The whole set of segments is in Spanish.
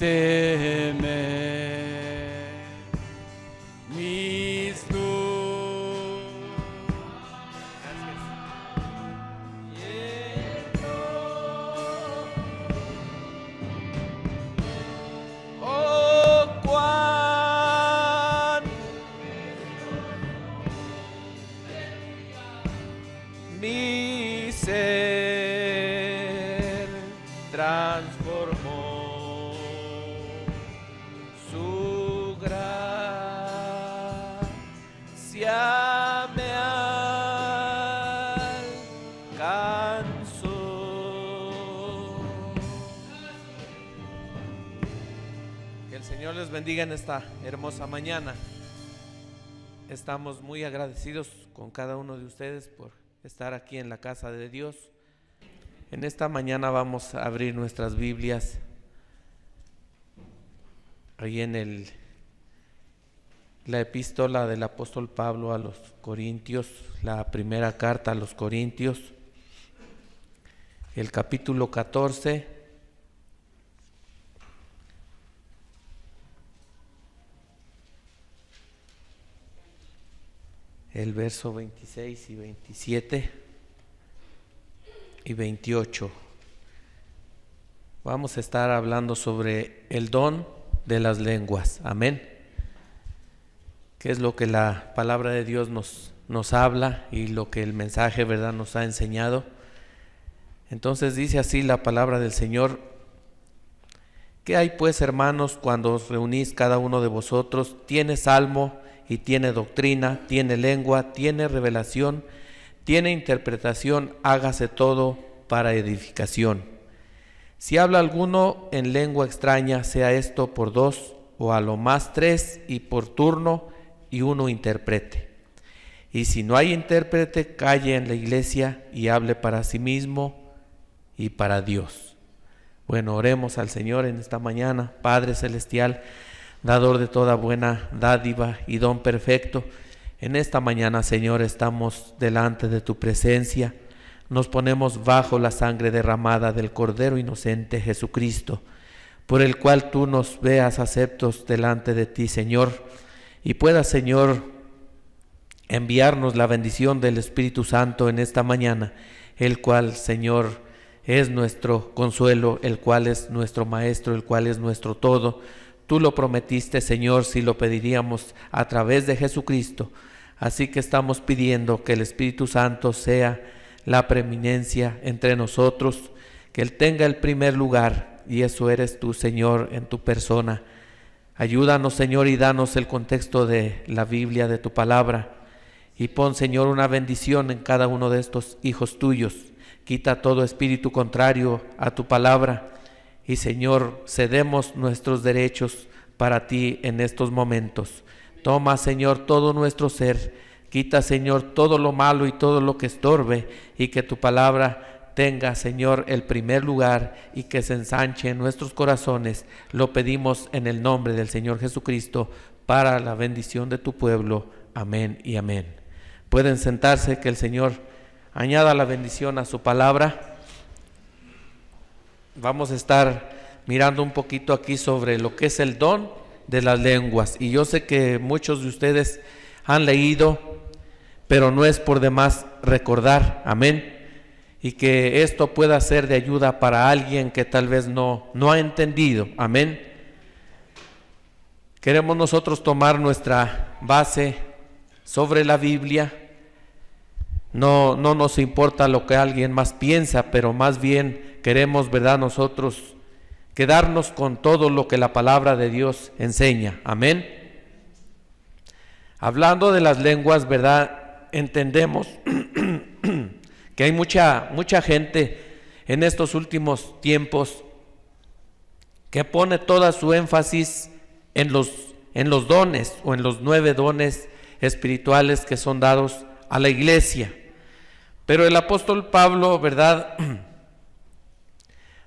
temer. Mis luz. Oh, cuán mi ser transformó, su gracia me alcanzó. Que el Señor les bendiga en esta hermosa mañana. Estamos muy agradecidos con cada uno de ustedes por estar aquí en la casa de Dios. En esta mañana vamos a abrir nuestras Biblias ahí en la epístola del apóstol Pablo a los Corintios, la primera carta a los Corintios, el capítulo 14, el verso 26 y 27 y 28. Vamos a estar hablando sobre el don de las lenguas. Amén. Que es lo que la palabra de Dios nos habla y lo que el mensaje, ¿verdad?, nos ha enseñado. Entonces dice así la palabra del Señor: ¿qué hay pues, hermanos, cuando os reunís cada uno de vosotros? ¿Tiene salmo y tiene doctrina, tiene lengua, tiene revelación, tiene interpretación? Hágase todo para edificación. Si habla alguno en lengua extraña, sea esto por dos o a lo más tres, y por turno, y uno interprete. Y si no hay intérprete, calle en la iglesia y hable para sí mismo y para Dios. Bueno, oremos al Señor en esta mañana. Padre celestial, dador de toda buena dádiva y don perfecto, en esta mañana, Señor, estamos delante de tu presencia. Nos ponemos bajo la sangre derramada del Cordero inocente Jesucristo, por el cual tú nos veas aceptos delante de ti, Señor, y puedas, Señor, enviarnos la bendición del Espíritu Santo en esta mañana, el cual, Señor, es nuestro consuelo, el cual es nuestro Maestro, el cual es nuestro todo. Tú lo prometiste, Señor, si lo pediríamos a través de Jesucristo. Así que estamos pidiendo que el Espíritu Santo sea la preeminencia entre nosotros, que Él tenga el primer lugar, y eso eres tú, Señor, en tu persona. Ayúdanos, Señor, y danos el contexto de la Biblia, de tu palabra, y pon, Señor, una bendición en cada uno de estos hijos tuyos. Quita todo espíritu contrario a tu palabra, y, Señor, cedemos nuestros derechos para ti en estos momentos. Toma, Señor, todo nuestro ser. Quita, Señor, todo lo malo y todo lo que estorbe, y que tu palabra tenga, Señor, el primer lugar y que se ensanche en nuestros corazones. Lo pedimos en el nombre del Señor Jesucristo, para la bendición de tu pueblo. Amén y amén. Pueden sentarse, que el Señor añada la bendición a su palabra. Vamos a estar mirando un poquito aquí sobre lo que es el don de las lenguas, y yo sé que muchos de ustedes han leído, pero no es por demás recordar. Amén. Y que esto pueda ser de ayuda para alguien que tal vez no ha entendido. Amén. Queremos nosotros tomar nuestra base sobre la Biblia. No nos importa lo que alguien más piensa, pero más bien queremos, ¿verdad?, nosotros quedarnos con todo lo que la palabra de Dios enseña. Amén. Hablando de las lenguas, ¿verdad?, entendemos que hay mucha gente en estos últimos tiempos que pone toda su énfasis en los dones, o en los 9 dones espirituales que son dados a la iglesia. Pero el apóstol Pablo, ¿verdad?,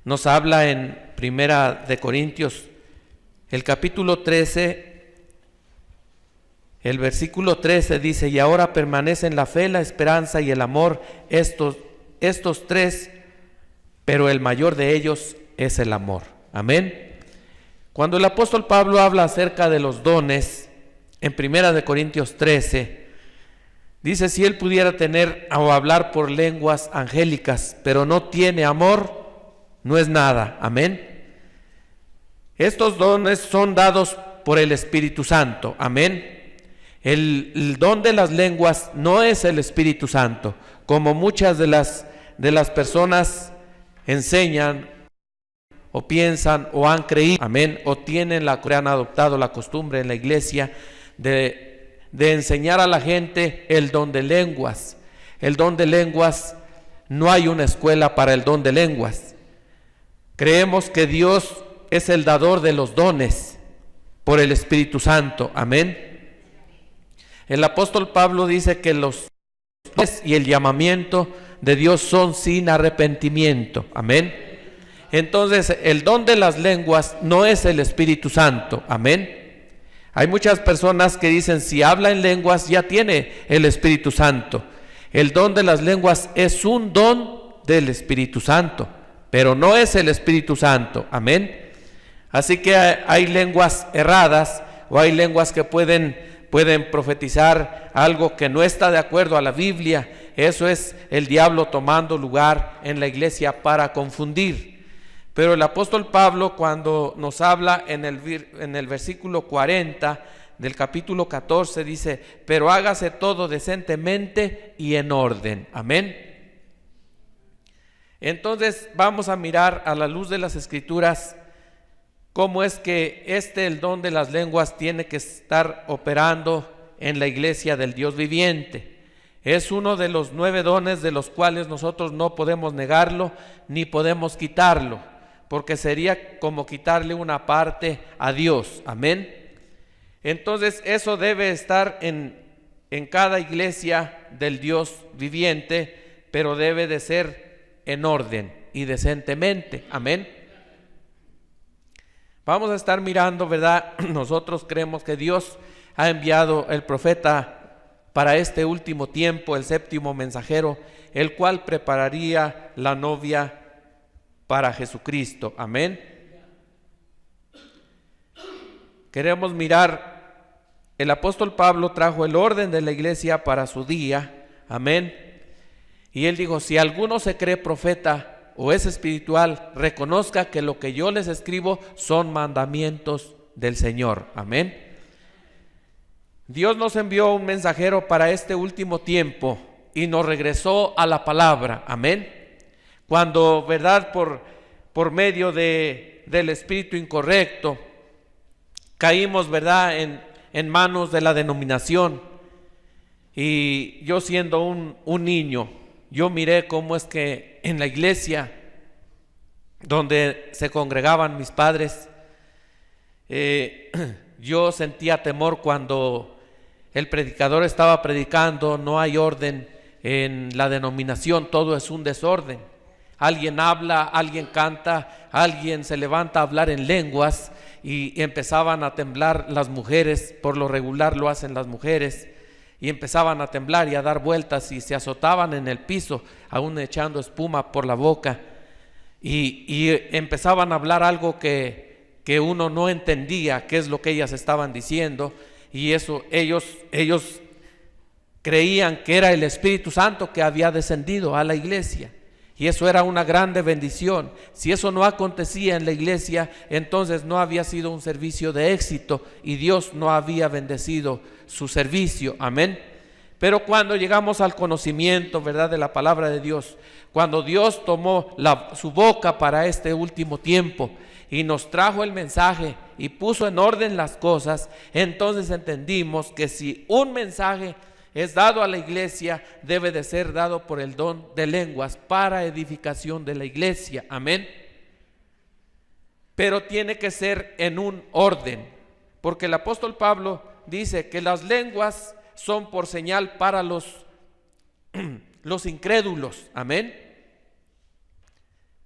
nos habla en Primera de Corintios, el capítulo 13, el versículo 13 dice: y ahora permanecen la fe, la esperanza y el amor, estos 3, pero el mayor de ellos es el amor. Amén. Cuando el apóstol Pablo habla acerca de los dones, en 1 Corintios 13, dice: si él pudiera tener o hablar por lenguas angélicas, pero no tiene amor, no es nada. Amén. Estos dones son dados por el Espíritu Santo. Amén. El don de las lenguas no es el Espíritu Santo, como muchas de las personas enseñan o piensan o han creído. Amén. O han adoptado la costumbre en la iglesia de enseñar a la gente el don de lenguas. El don de lenguas, no hay una escuela para el don de lenguas. Creemos que Dios es el dador de los dones por el Espíritu Santo. Amén. El apóstol Pablo dice que los dones y el llamamiento de Dios son sin arrepentimiento. Amén. Entonces, el don de las lenguas no es el Espíritu Santo. Amén. Hay muchas personas que dicen: si habla en lenguas ya tiene el Espíritu Santo. El don de las lenguas es un don del Espíritu Santo, pero no es el Espíritu Santo. Amén. Así que hay lenguas erradas, o hay lenguas que pueden profetizar algo que no está de acuerdo a la Biblia. Eso es el diablo tomando lugar en la iglesia para confundir. Pero el apóstol Pablo, cuando nos habla en el versículo 40 del capítulo 14, dice: pero hágase todo decentemente y en orden. Amén. Entonces vamos a mirar a la luz de las Escrituras cómo es que el don de las lenguas tiene que estar operando en la iglesia del Dios viviente. Es uno de los 9 dones de los cuales nosotros no podemos negarlo ni podemos quitarlo, porque sería como quitarle una parte a Dios. Amén. Entonces eso debe estar en cada iglesia del Dios viviente, pero debe de ser en orden y decentemente. Amén. Vamos a estar mirando, ¿verdad? Nosotros creemos que Dios ha enviado el profeta para este último tiempo, el 7º mensajero, el cual prepararía la novia para Jesucristo. Amén. Queremos mirar, el apóstol Pablo trajo el orden de la iglesia para su día. Amén. Y él dijo: si alguno se cree profeta o es espiritual, reconozca que lo que yo les escribo son mandamientos del Señor. Amén. Dios nos envió un mensajero para este último tiempo y nos regresó a la palabra. Amén. Cuando, ¿verdad?, por medio del espíritu incorrecto caímos, ¿verdad?, en manos de la denominación. Y yo, siendo un niño, yo miré cómo es que en la iglesia donde se congregaban mis padres, yo sentía temor cuando el predicador estaba predicando. No hay orden en la denominación, todo es un desorden. Alguien habla, alguien canta, alguien se levanta a hablar en lenguas y empezaban a temblar las mujeres. Por lo regular lo hacen las mujeres. Y empezaban a temblar y a dar vueltas y se azotaban en el piso, aún echando espuma por la boca. Y empezaban a hablar algo que uno no entendía qué es lo que ellas estaban diciendo. Y eso ellos creían que era el Espíritu Santo que había descendido a la iglesia. Y eso era una grande bendición. Si eso no acontecía en la iglesia, entonces no había sido un servicio de éxito y Dios no había bendecido su servicio. Amén. Pero cuando llegamos al conocimiento, ¿verdad?, de la palabra de Dios, cuando Dios tomó su boca para este último tiempo y nos trajo el mensaje y puso en orden las cosas, entonces entendimos que si un mensaje es dado a la iglesia, debe de ser dado por el don de lenguas para edificación de la iglesia. Amén. Pero tiene que ser en un orden, porque el apóstol Pablo dice que las lenguas son por señal para los incrédulos. Amén.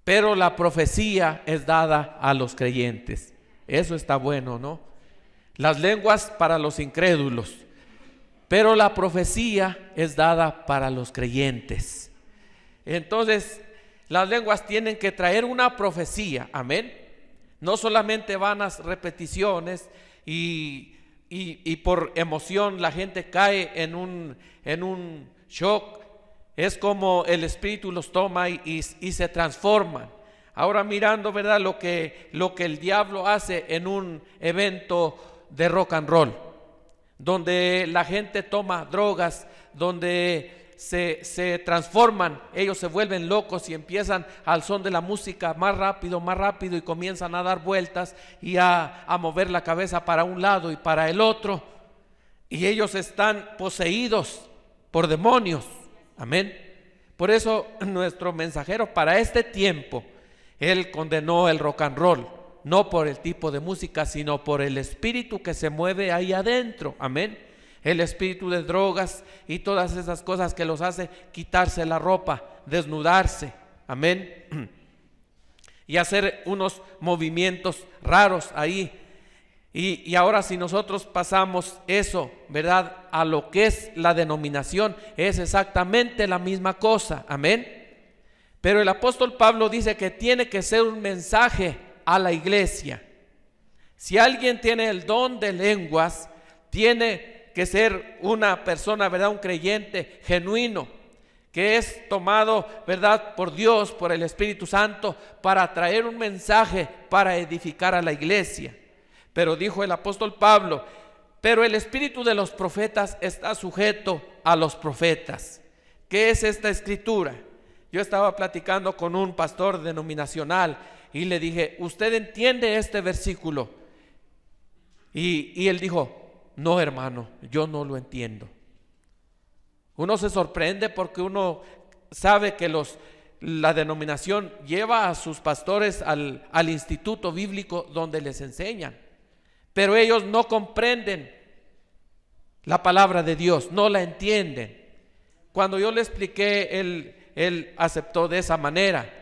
Pero la profecía es dada a los creyentes. Eso está bueno, ¿no? Las lenguas para los incrédulos, pero la profecía es dada para los creyentes. Entonces, las lenguas tienen que traer una profecía. Amén. No solamente vanas repeticiones y por emoción la gente cae en un shock. Es como el Espíritu los toma y se transforman. Ahora mirando, ¿verdad?, lo que el diablo hace en un evento de rock and roll, donde la gente toma drogas, donde se transforman, ellos se vuelven locos y empiezan al son de la música más rápido y comienzan a dar vueltas y a mover la cabeza para un lado y para el otro, y ellos están poseídos por demonios. Amén. Por eso nuestro mensajero para este tiempo, él condenó el rock and roll, no por el tipo de música, sino por el espíritu que se mueve ahí adentro. Amén. El espíritu de drogas y todas esas cosas que los hace quitarse la ropa, desnudarse. Amén. Y hacer unos movimientos raros ahí. Y ahora si nosotros pasamos eso, ¿verdad?, a lo que es la denominación, es exactamente la misma cosa. Amén. Pero el apóstol Pablo dice que tiene que ser un mensaje a la iglesia. Si alguien tiene el don de lenguas, tiene que ser una persona, ¿verdad?, un creyente genuino, que es tomado, ¿verdad?, por Dios, por el Espíritu Santo, para traer un mensaje para edificar a la iglesia. Pero dijo el apóstol Pablo, pero el espíritu de los profetas está sujeto a los profetas. ¿Qué es esta escritura? Yo estaba platicando con un pastor denominacional y le dije, ¿usted entiende este versículo? Y él dijo, no, hermano, yo no lo entiendo. Uno se sorprende porque uno sabe que la denominación lleva a sus pastores al instituto bíblico donde les enseñan, pero ellos no comprenden la palabra de Dios, no la entienden. Cuando yo le expliqué, él aceptó de esa manera.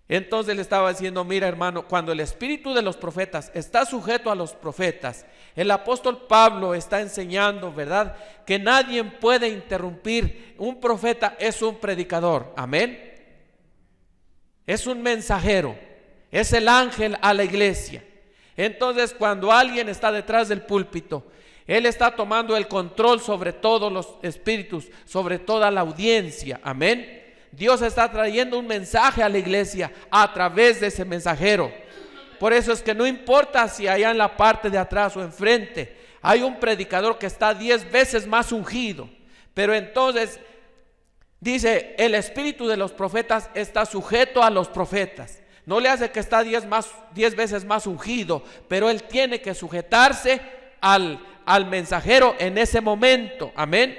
Entonces le estaba diciendo, mira, hermano, cuando el espíritu de los profetas está sujeto a los profetas, el apóstol Pablo está enseñando, ¿verdad?, que nadie puede interrumpir. Un profeta es un predicador. Amén. Es un mensajero, es el ángel a la iglesia. Entonces cuando alguien está detrás del púlpito, él está tomando el control sobre todos los espíritus, sobre toda la audiencia. Amén. Dios está trayendo un mensaje a la iglesia a través de ese mensajero. Por eso es que no importa si allá en la parte de atrás o enfrente hay un predicador que está 10 veces más ungido, pero entonces dice, el espíritu de los profetas está sujeto a los profetas. No le hace que está 10 veces más ungido, pero él tiene que sujetarse al mensajero en ese momento. Amén.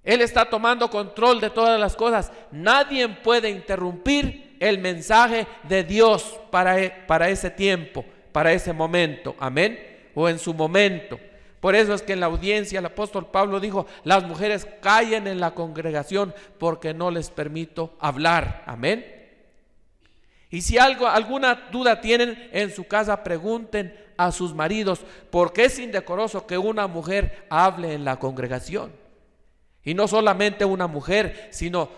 Él está tomando control de todas las cosas. Nadie puede interrumpir el mensaje de Dios para ese tiempo, para ese momento. Amén. O en su momento. Por eso es que en la audiencia el apóstol Pablo dijo, las mujeres callen en la congregación porque no les permito hablar. Amén. Y si alguna duda tienen en su casa, pregunten a sus maridos, porque es indecoroso que una mujer hable en la congregación. Y no solamente una mujer, sino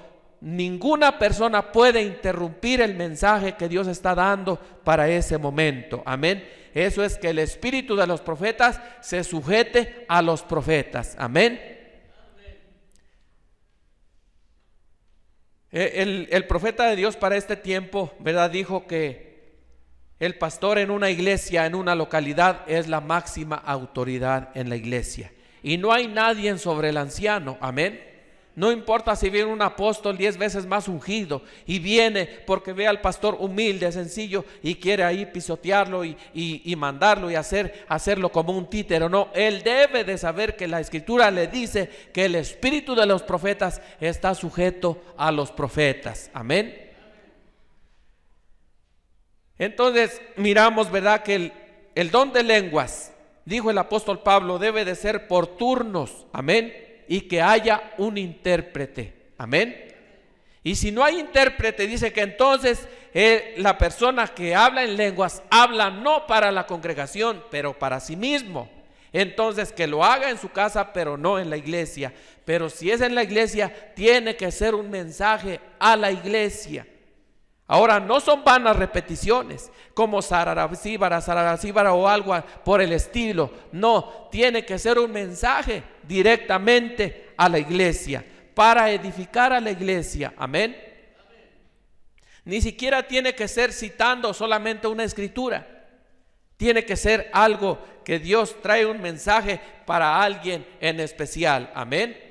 ninguna persona puede interrumpir el mensaje que Dios está dando para ese momento. Amén. Eso es que el espíritu de los profetas se sujete a los profetas. Amén. El profeta de Dios para este tiempo, ¿verdad?, dijo que el pastor en una iglesia, en una localidad, es la máxima autoridad en la iglesia. Y no hay nadie sobre el anciano. Amén. No importa si viene un apóstol 10 veces más ungido y viene porque ve al pastor humilde, sencillo, y quiere ahí pisotearlo y mandarlo y hacerlo como un títere. No, él debe de saber que la escritura le dice que el espíritu de los profetas está sujeto a los profetas. Amén. Entonces miramos, ¿verdad?, que el don de lenguas, dijo el apóstol Pablo, debe de ser por turnos. Amén. Y que haya un intérprete. Amén. Y si no hay intérprete, dice que entonces la persona que habla en lenguas habla no para la congregación, pero para sí mismo. Entonces que lo haga en su casa, pero no en la iglesia. Pero si es en la iglesia, tiene que ser un mensaje a la iglesia. Ahora, no son vanas repeticiones como sararacíbara o algo por el estilo. No, tiene que ser un mensaje directamente a la iglesia, para edificar a la iglesia. Amén. Ni siquiera tiene que ser citando solamente una escritura. Tiene que ser algo que Dios trae un mensaje para alguien en especial. Amén.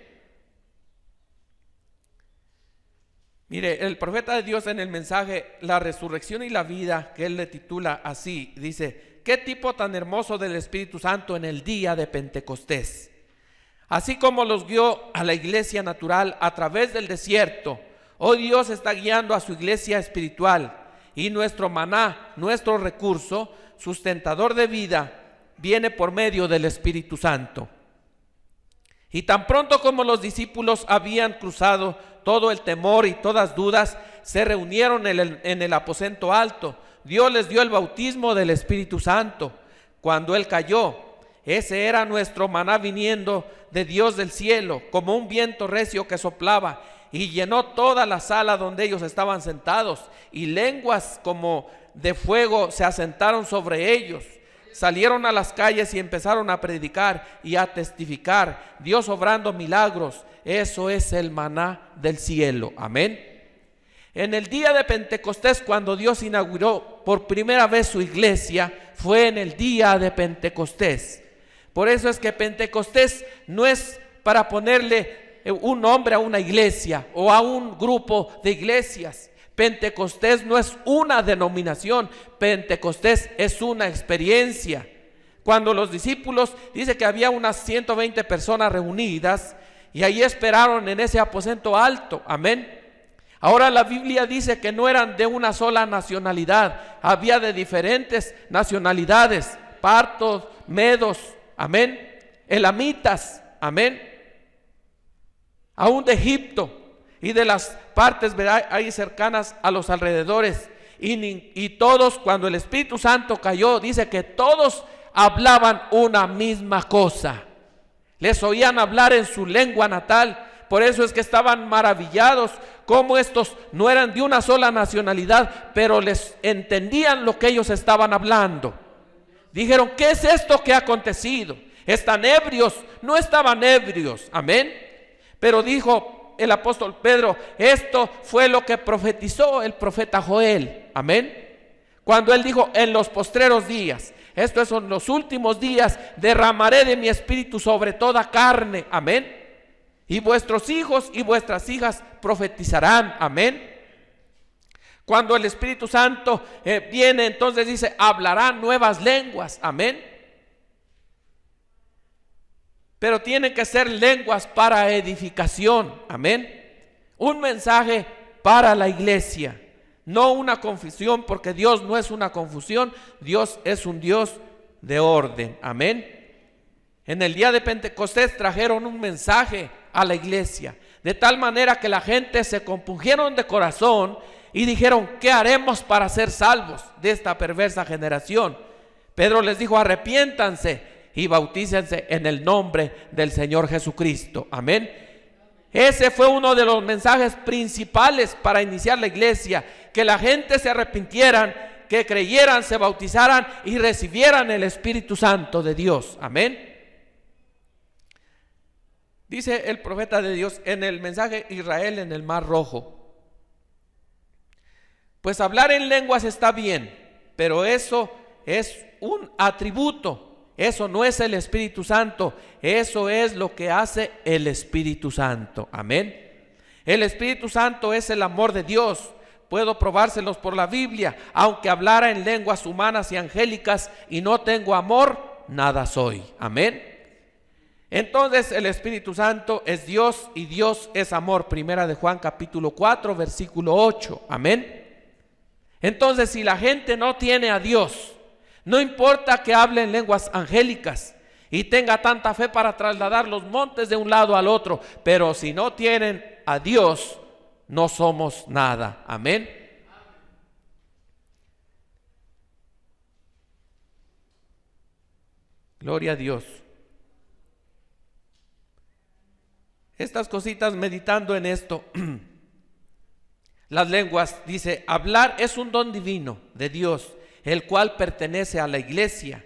Mire, el profeta de Dios en el mensaje La resurrección y la vida, que él le titula así, dice: qué tipo tan hermoso del Espíritu Santo en el día de Pentecostés. Así como los guió a la iglesia natural a través del desierto, hoy Dios está guiando a su iglesia espiritual, y nuestro maná, nuestro recurso sustentador de vida, viene por medio del Espíritu Santo. Y tan pronto como los discípulos habían cruzado todo el temor y todas dudas, se reunieron en el aposento alto. Dios les dio el bautismo del Espíritu Santo. Cuando Él cayó, ese era nuestro maná viniendo de Dios del cielo, como un viento recio que soplaba y llenó toda la sala donde ellos estaban sentados, y lenguas como de fuego se asentaron sobre ellos. Salieron a las calles y empezaron a predicar y a testificar, Dios obrando milagros. Eso es el maná del cielo. Amén. En el día de Pentecostés, cuando Dios inauguró por primera vez su iglesia, fue en el día de Pentecostés. Por eso es que Pentecostés no es para ponerle un nombre a una iglesia o a un grupo de iglesias. Pentecostés no es una denominación, Pentecostés es una experiencia. Cuando los discípulos, dice que había unas 120 personas reunidas, y ahí esperaron en ese aposento alto. Amén. Ahora la Biblia dice que no eran de una sola nacionalidad, había de diferentes nacionalidades: partos, medos, amén, elamitas, amén, aún de Egipto y de las partes, ¿verdad?, ahí cercanas a los alrededores. Y todos, cuando el Espíritu Santo cayó, dice que todos hablaban una misma cosa. Les oían hablar en su lengua natal. Por eso es que estaban maravillados, como estos no eran de una sola nacionalidad, pero les entendían lo que ellos estaban hablando. Dijeron: ¿qué es esto que ha acontecido? ¿Están ebrios? No estaban ebrios, amén. Pero dijo el apóstol Pedro: esto fue lo que profetizó el profeta Joel, amén, cuando él dijo: en los postreros días, estos son los últimos días, derramaré de mi espíritu sobre toda carne, amén, y vuestros hijos y vuestras hijas profetizarán, amén. Cuando el Espíritu Santo viene, entonces dice: hablarán nuevas lenguas, amén. Pero tienen que ser lenguas para edificación, amén. Un mensaje para la iglesia, no una confusión, porque Dios no es una confusión. Dios es un Dios de orden, amén. En el día de Pentecostés trajeron un mensaje a la iglesia, de tal manera que la gente se compungieron de corazón y dijeron: ¿qué haremos para ser salvos de esta perversa generación? Pedro les dijo: arrepiéntanse y bautícense en el nombre del Señor Jesucristo, amén. Ese fue uno de los mensajes principales para iniciar la iglesia: que la gente se arrepintieran, que creyeran, se bautizaran y recibieran el Espíritu Santo de Dios, amén. Dice el profeta de Dios en el mensaje: Israel en el Mar Rojo. Pues hablar en lenguas está bien, pero eso es un atributo. Eso no es el Espíritu Santo, eso es lo que hace el Espíritu Santo, amén. El Espíritu Santo es el amor de Dios. Puedo probárselos por la Biblia: aunque hablara en lenguas humanas y angélicas y no tengo amor, nada soy, amén. Entonces el Espíritu Santo es Dios y Dios es amor. Primera de Juan capítulo 4 versículo 8, amén. Entonces, si la gente no tiene a Dios, no importa que hable en lenguas angélicas y tenga tanta fe para trasladar los montes de un lado al otro, pero si no tienen a Dios, no somos nada, amén. Gloria a Dios. Estas cositas, meditando en esto, Las lenguas, dice, hablar es un don divino de Dios, el cual pertenece a la iglesia.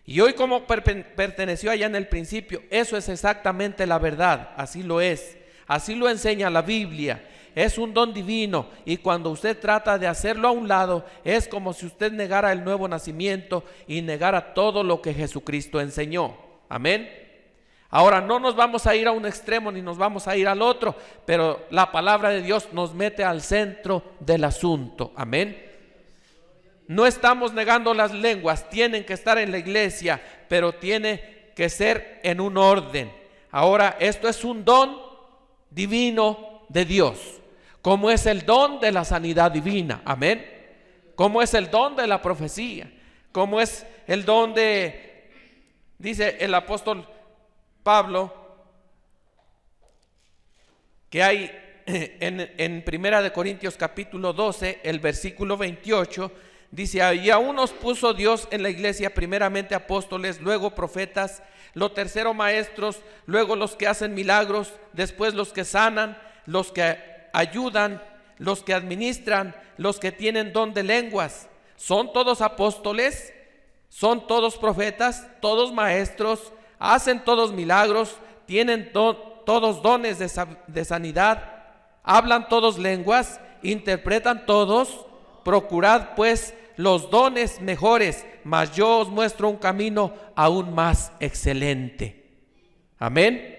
Y hoy, como perteneció allá en el principio, eso es exactamente la verdad, así lo es, así lo enseña la Biblia. Es un don divino, y cuando usted trata de hacerlo a un lado, es como si usted negara el nuevo nacimiento y negara todo lo que Jesucristo enseñó. Amén. Ahora, no nos vamos a ir a un extremo ni nos vamos a ir al otro, pero la palabra de Dios nos mete al centro del asunto. Amén. No estamos negando las lenguas, tienen que estar en la iglesia, pero tiene que ser en un orden. Ahora, esto es un don divino de Dios, como es el don de la sanidad divina. Amén. Como es el don de la profecía, como es el don de, dice el apóstol Pablo, que hay en Primera de Corintios capítulo 12, el versículo 28, dice: y aún nos puso Dios en la iglesia primeramente apóstoles, luego profetas, lo tercero maestros, luego los que hacen milagros, después los que sanan, los que ayudan, los que administran, los que tienen don de lenguas. ¿Son todos apóstoles? ¿Son todos profetas? ¿Todos maestros? ¿Hacen todos milagros? ¿Tienen todos dones de sanidad? ¿Hablan todos lenguas? ¿Interpretan todos? Procurad pues los dones mejores, mas yo os muestro un camino aún más excelente. Amén.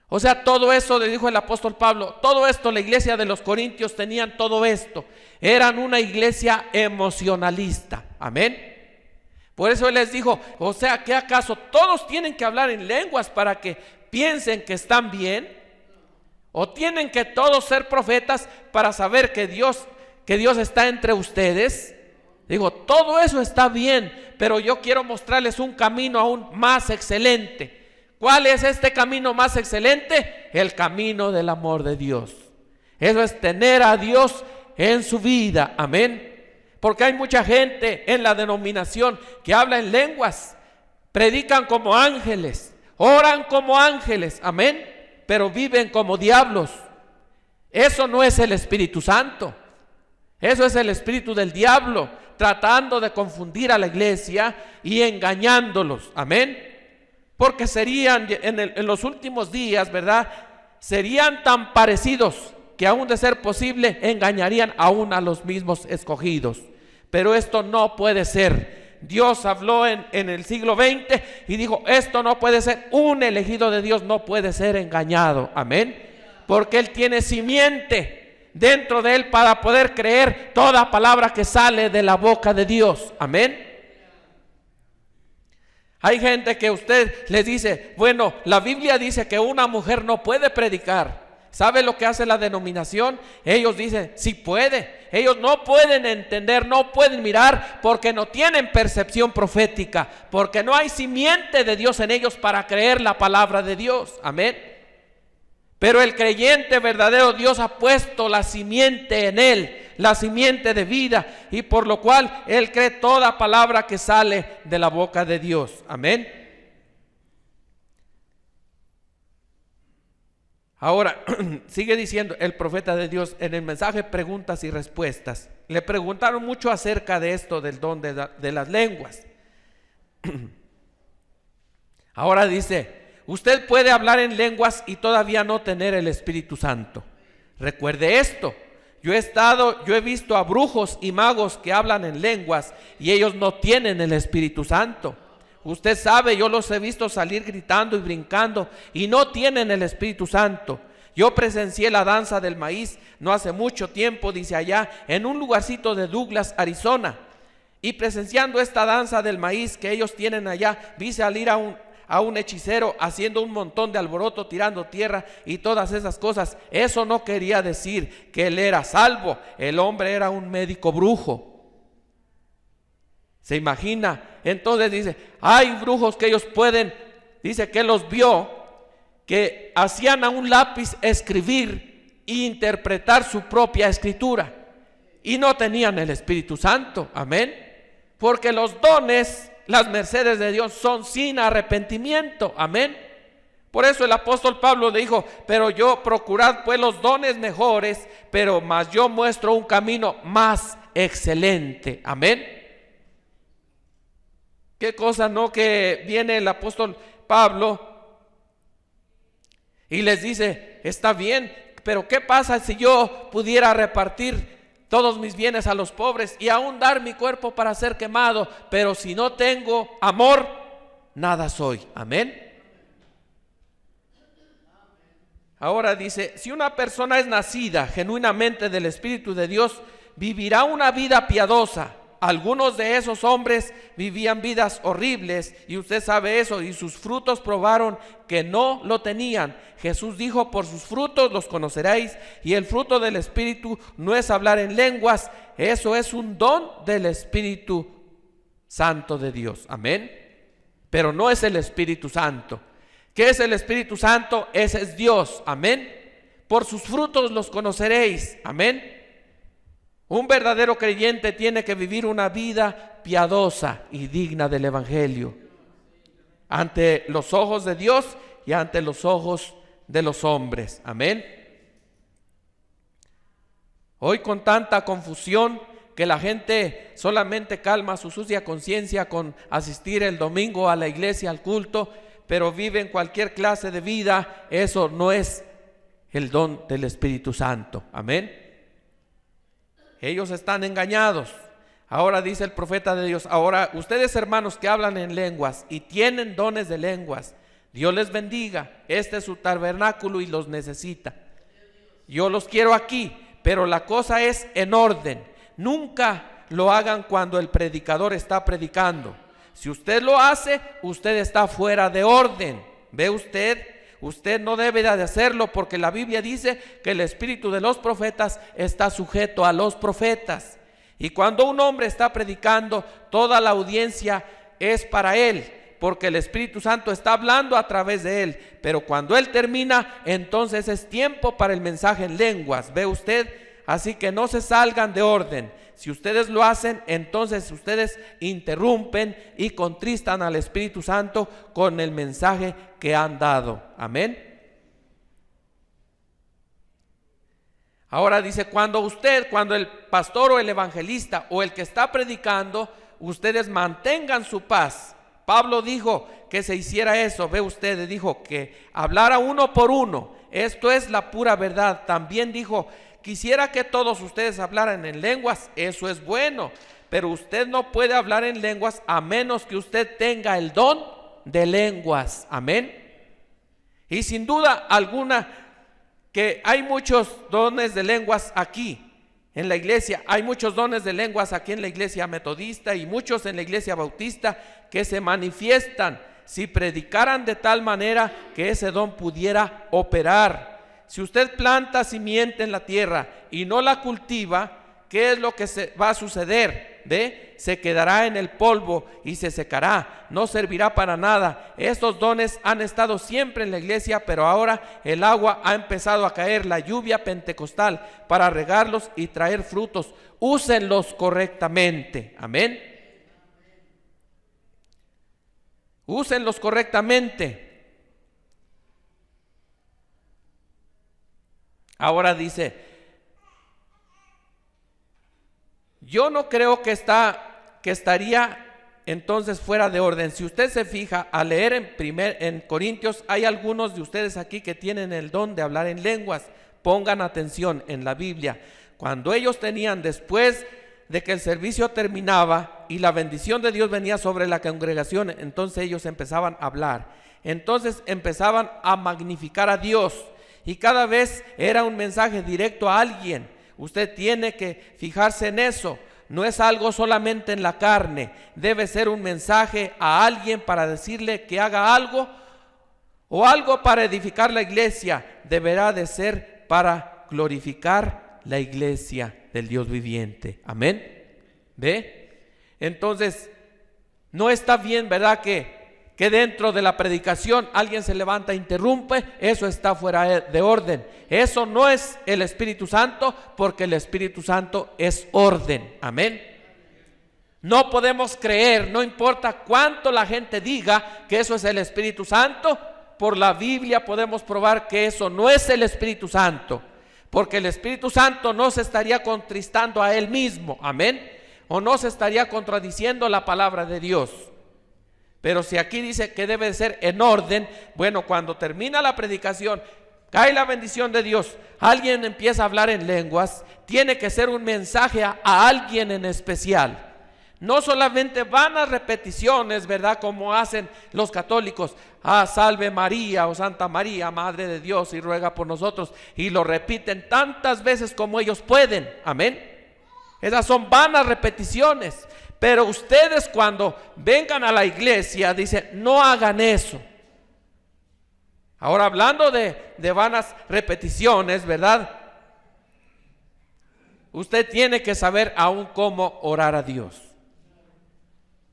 O sea, todo eso le dijo el apóstol Pablo, todo esto, la iglesia de los Corintios tenían todo esto. Eran una iglesia emocionalista. Amén. Por eso él les dijo, o sea, ¿qué acaso todos tienen que hablar en lenguas para que piensen que están bien? ¿O tienen que todos ser profetas para saber que Dios está entre ustedes? Digo, todo eso está bien, pero yo quiero mostrarles un camino aún más excelente. ¿Cuál es este camino más excelente? El camino del amor de Dios. Eso es tener a Dios en su vida. Amén. Porque hay mucha gente en la denominación que habla en lenguas, predican como ángeles, oran como ángeles, amén, pero viven como diablos. Eso no es el Espíritu Santo, eso es el espíritu del diablo, tratando de confundir a la iglesia y engañándolos, amén. Porque serían en los últimos días, ¿verdad? Serían tan parecidos que aún de ser posible engañarían aún a los mismos escogidos. Pero esto no puede ser. Dios habló en el siglo XX y dijo, esto no puede ser. Un elegido de Dios no puede ser engañado. Amén. Porque Él tiene simiente dentro de Él para poder creer toda palabra que sale de la boca de Dios. Amén. Hay gente que usted les dice, bueno, la Biblia dice que una mujer no puede predicar. ¿Sabe lo que hace la denominación? Ellos dicen, sí puede. Ellos no pueden entender, no pueden mirar porque no tienen percepción profética, porque no hay simiente de Dios en ellos para creer la palabra de Dios. Amén. Pero el creyente verdadero, Dios ha puesto la simiente en él, la simiente de vida, y por lo cual él cree toda palabra que sale de la boca de Dios. Amén. Ahora, sigue diciendo el profeta de Dios en el mensaje preguntas y respuestas. Le preguntaron mucho acerca de esto del don de las lenguas. Ahora dice, usted puede hablar en lenguas y todavía no tener el Espíritu Santo. Recuerde esto, yo he visto a brujos y magos que hablan en lenguas y ellos no tienen el Espíritu Santo. Usted sabe, yo los he visto salir gritando y brincando y no tienen el Espíritu Santo. Yo presencié la danza del maíz no hace mucho tiempo, dice allá, en un lugarcito de Douglas, Arizona. Y presenciando esta danza del maíz que ellos tienen allá, vi salir a un hechicero haciendo un montón de alboroto, tirando tierra y todas esas cosas. Eso no quería decir que él era salvo. El hombre era un médico brujo. ¿Se imagina? Entonces dice, hay brujos que ellos pueden, dice que los vio, que hacían a un lápiz escribir e interpretar su propia escritura y no tenían el Espíritu Santo. Amén. Porque los dones, las mercedes de Dios son sin arrepentimiento. Amén. Por eso el apóstol Pablo dijo: pero yo procurad pues los dones mejores, pero más yo muestro un camino más excelente. Amén. Qué cosa, ¿no? Que viene el apóstol Pablo y les dice: está bien, pero ¿qué pasa si yo pudiera repartir todos mis bienes a los pobres y aún dar mi cuerpo para ser quemado? Pero si no tengo amor, nada soy. Amén. Ahora dice: si una persona es nacida genuinamente del Espíritu de Dios, vivirá una vida piadosa. Algunos de esos hombres vivían vidas horribles, y usted sabe eso, y sus frutos probaron que no lo tenían. Jesús dijo: por sus frutos los conoceréis, y el fruto del Espíritu no es hablar en lenguas, eso es un don del Espíritu Santo de Dios. Amén. Pero no es el Espíritu Santo. ¿Qué es el Espíritu Santo? Ese es Dios. Amén. Por sus frutos los conoceréis. Amén. Un verdadero creyente tiene que vivir una vida piadosa y digna del Evangelio ante los ojos de Dios y ante los ojos de los hombres. Amén. Hoy, con tanta confusión, que la gente solamente calma su sucia conciencia con asistir el domingo a la iglesia, al culto, pero viven cualquier clase de vida, eso no es el don del Espíritu Santo. Amén. Ellos están engañados. Ahora dice el profeta de Dios: ahora ustedes, hermanos, que hablan en lenguas y tienen dones de lenguas, Dios les bendiga. Este es su tabernáculo y los necesita. Yo los quiero aquí, pero la cosa es en orden. Nunca lo hagan cuando el predicador está predicando. Si usted lo hace, usted está fuera de orden. ¿Ve usted? Usted no debe de hacerlo, porque la Biblia dice que el espíritu de los profetas está sujeto a los profetas. Y cuando un hombre está predicando, toda la audiencia es para él, porque el Espíritu Santo está hablando a través de él. Pero cuando él termina, entonces es tiempo para el mensaje en lenguas. ¿Ve usted? Así que no se salgan de orden. Si ustedes lo hacen, entonces ustedes interrumpen y contristan al Espíritu Santo con el mensaje que han dado. Amén. Ahora dice: cuando el pastor o el evangelista o el que está predicando, ustedes mantengan su paz. Pablo dijo que se hiciera eso. Ve usted, dijo que hablara uno por uno. Esto es la pura verdad. También dijo: quisiera que todos ustedes hablaran en lenguas. Eso es bueno, pero usted no puede hablar en lenguas a menos que usted tenga el don de lenguas. Amén. Y sin duda alguna que hay muchos dones de lenguas aquí en la iglesia. Hay muchos dones de lenguas aquí en la iglesia metodista y muchos en la iglesia bautista que se manifiestan si predicaran de tal manera que ese don pudiera operar. Si usted planta simiente en la tierra y no la cultiva, ¿qué es lo que va a suceder? ¿Ve? Se quedará en el polvo y se secará, no servirá para nada. Estos dones han estado siempre en la iglesia, pero ahora el agua ha empezado a caer, la lluvia pentecostal, para regarlos y traer frutos. Úsenlos correctamente. Amén. Úsenlos correctamente. Ahora dice: yo no creo que estaría entonces fuera de orden. Si usted se fija al leer en Corintios, hay algunos de ustedes aquí que tienen el don de hablar en lenguas. Pongan atención en la Biblia. Cuando ellos tenían, después de que el servicio terminaba y la bendición de Dios venía sobre la congregación, entonces ellos empezaban a hablar. Entonces empezaban a magnificar a Dios. Y cada vez era un mensaje directo a alguien. Usted tiene que fijarse en eso. No es algo solamente en la carne. Debe ser un mensaje a alguien para decirle que haga algo, o algo para edificar la iglesia. Deberá de ser para glorificar la iglesia del Dios viviente. Amén. ¿Ve? Entonces, no está bien, ¿verdad? Que dentro de la predicación alguien se levanta e interrumpe. Eso está fuera de orden. Eso no es el Espíritu Santo, porque el Espíritu Santo es orden. Amén. No podemos creer, no importa cuánto la gente diga que eso es el Espíritu Santo, por la Biblia podemos probar que eso no es el Espíritu Santo, porque el Espíritu Santo no se estaría contristando a Él mismo, amén, o no se estaría contradiciendo la palabra de Dios. Pero si aquí dice que debe ser en orden, bueno, cuando termina la predicación, cae la bendición de Dios, alguien empieza a hablar en lenguas, tiene que ser un mensaje a alguien en especial. No solamente vanas repeticiones, ¿verdad? Como hacen los católicos. Salve María o Santa María, Madre de Dios, y ruega por nosotros. Y lo repiten tantas veces como ellos pueden. Amén. Esas son vanas repeticiones. Pero ustedes cuando vengan a la iglesia, dice, no hagan eso. Ahora hablando de vanas repeticiones, ¿verdad? Usted tiene que saber aún cómo orar a Dios.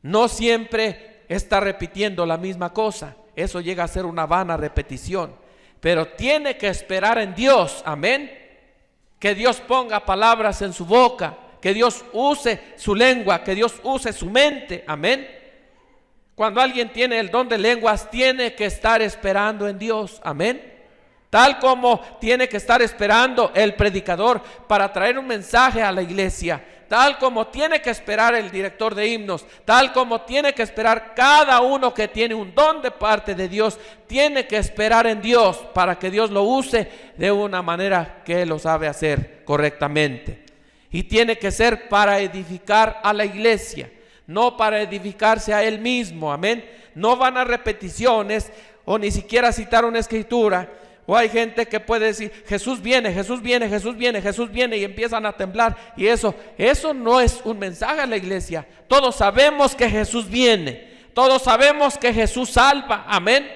No siempre está repitiendo la misma cosa. Eso llega a ser una vana repetición. Pero tiene que esperar en Dios, amén. Que Dios ponga palabras en su boca, que Dios use su lengua, que Dios use su mente, amén. Cuando alguien tiene el don de lenguas, tiene que estar esperando en Dios, amén. Tal como tiene que estar esperando el predicador para traer un mensaje a la iglesia, tal como tiene que esperar el director de himnos, tal como tiene que esperar cada uno que tiene un don de parte de Dios, tiene que esperar en Dios para que Dios lo use de una manera que Él lo sabe hacer correctamente. Y tiene que ser para edificar a la iglesia, no para edificarse a Él mismo, amén. No van a repeticiones o ni siquiera citar una escritura. O hay gente que puede decir, Jesús viene, Jesús viene, Jesús viene, Jesús viene, y empiezan a temblar. Y eso no es un mensaje a la iglesia. Todos sabemos que Jesús viene. Todos sabemos que Jesús salva. Amén.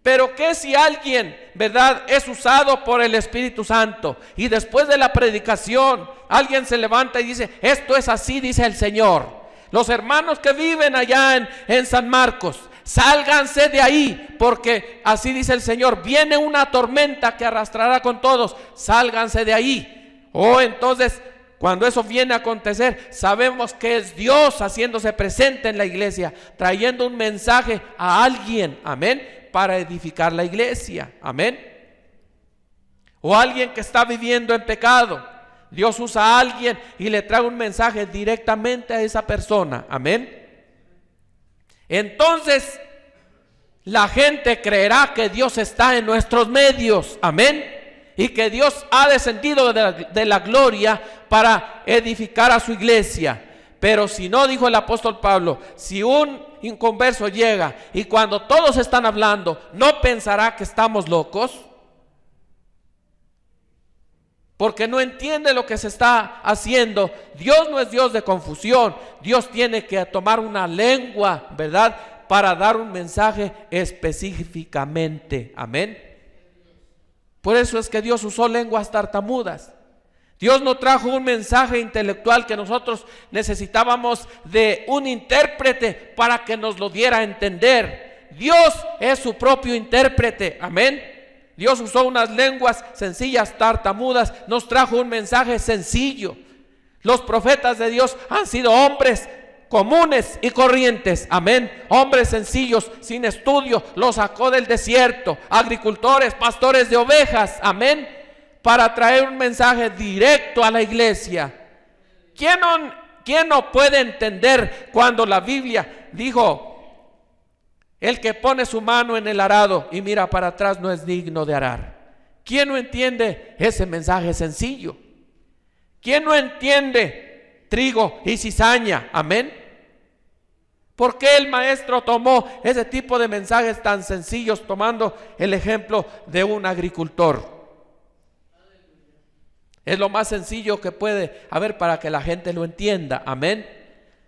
Pero ¿qué si alguien, verdad, es usado por el Espíritu Santo y después de la predicación alguien se levanta y dice, esto es así, dice el Señor? Los hermanos que viven allá en San Marcos, sálganse de ahí, porque así dice el Señor, viene una tormenta que arrastrará con todos, sálganse de ahí. Entonces, cuando eso viene a acontecer, sabemos que es Dios haciéndose presente en la iglesia, trayendo un mensaje a alguien, amén, para edificar la iglesia, amén. O alguien que está viviendo en pecado, Dios usa a alguien y le trae un mensaje directamente a esa persona, amén. Entonces la gente creerá que Dios está en nuestros medios, amén, y que Dios ha descendido de la gloria para edificar a su iglesia. Pero si no, dijo el apóstol Pablo, si un inconverso llega y cuando todos están hablando, ¿no pensará que estamos locos? Porque no entiende lo que se está haciendo. Dios no es Dios de confusión. Dios tiene que tomar una lengua, ¿verdad?, para dar un mensaje específicamente, amén. Por eso es que Dios usó lenguas tartamudas. Dios no trajo un mensaje intelectual que nosotros necesitábamos de un intérprete para que nos lo diera a entender. Dios es su propio intérprete, amén. Dios usó unas lenguas sencillas, tartamudas, nos trajo un mensaje sencillo. Los profetas de Dios han sido hombres comunes y corrientes, amén. Hombres sencillos, sin estudio, los sacó del desierto. Agricultores, pastores de ovejas, amén, para traer un mensaje directo a la iglesia. ¿Quién no puede entender cuando la Biblia dijo: el que pone su mano en el arado y mira para atrás no es digno de arar? ¿Quién no entiende ese mensaje sencillo? ¿Quién no entiende trigo y cizaña? Amén. ¿Por qué el maestro tomó ese tipo de mensajes tan sencillos, tomando el ejemplo de un agricultor? Es lo más sencillo que puede haber para que la gente lo entienda, amén.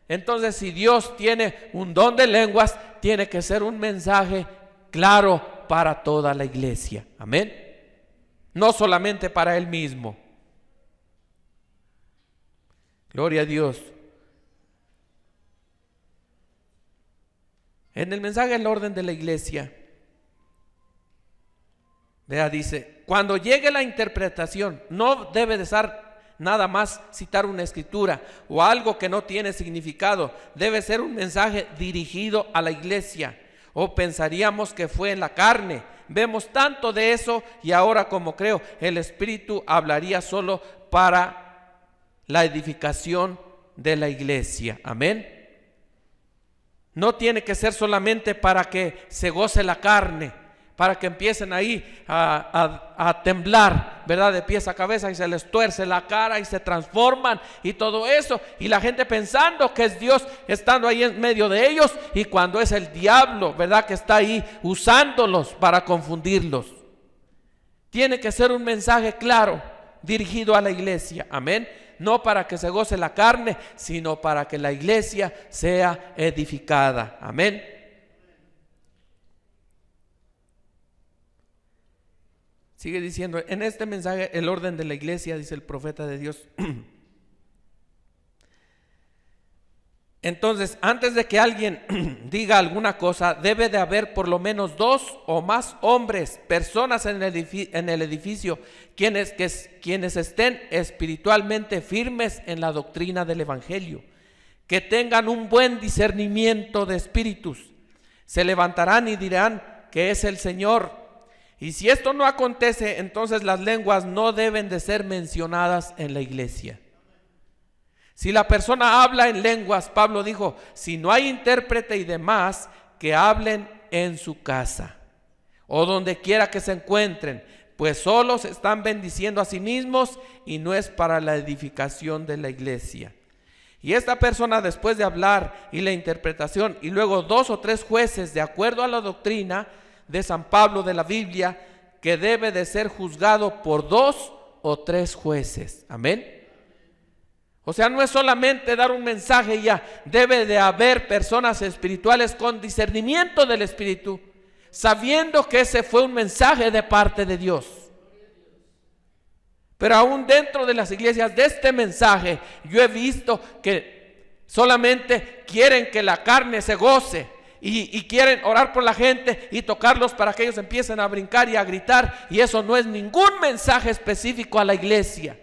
Entonces, si Dios tiene un don de lenguas, tiene que ser un mensaje claro para toda la iglesia, amén. No solamente para Él mismo. Gloria a Dios. En el mensaje del orden de la iglesia, vea, dice, cuando llegue la interpretación, no debe de ser nada más citar una escritura o algo que no tiene significado. Debe ser un mensaje dirigido a la iglesia, o pensaríamos que fue en la carne. Vemos tanto de eso y ahora, como creo, el Espíritu hablaría solo para la edificación de la iglesia. Amén. No tiene que ser solamente para que se goce la carne, para que empiecen ahí a temblar, ¿verdad? De pies a cabeza, y se les tuerce la cara y se transforman y todo eso, y la gente pensando que es Dios estando ahí en medio de ellos, y cuando es el diablo, ¿verdad?, que está ahí usándolos para confundirlos. Tiene que ser un mensaje claro, dirigido a la iglesia. Amén. No para que se goce la carne, sino para que la iglesia sea edificada. Amén. Sigue diciendo, en este mensaje, el orden de la iglesia, dice el profeta de Dios. Entonces, antes de que alguien diga alguna cosa, debe de haber por lo menos 2 o más hombres, personas en el edificio, quienes estén espiritualmente firmes en la doctrina del evangelio, que tengan un buen discernimiento de espíritus. Se levantarán y dirán que es el Señor. Y si esto no acontece, entonces las lenguas no deben de ser mencionadas en la iglesia. Si la persona habla en lenguas, Pablo dijo, si no hay intérprete y demás, que hablen en su casa o donde quiera que se encuentren, pues solo se están bendiciendo a sí mismos y no es para la edificación de la iglesia. Y esta persona, después de hablar y la interpretación, y luego 2 o 3 jueces, de acuerdo a la doctrina de San Pablo de la Biblia, que debe de ser juzgado por 2 o 3 jueces. Amén. O sea, no es solamente dar un mensaje y ya, debe de haber personas espirituales con discernimiento del Espíritu, sabiendo que ese fue un mensaje de parte de Dios. Pero aún dentro de las iglesias de este mensaje, yo he visto que solamente quieren que la carne se goce y quieren orar por la gente y tocarlos para que ellos empiecen a brincar y a gritar, y eso no es ningún mensaje específico a la iglesia.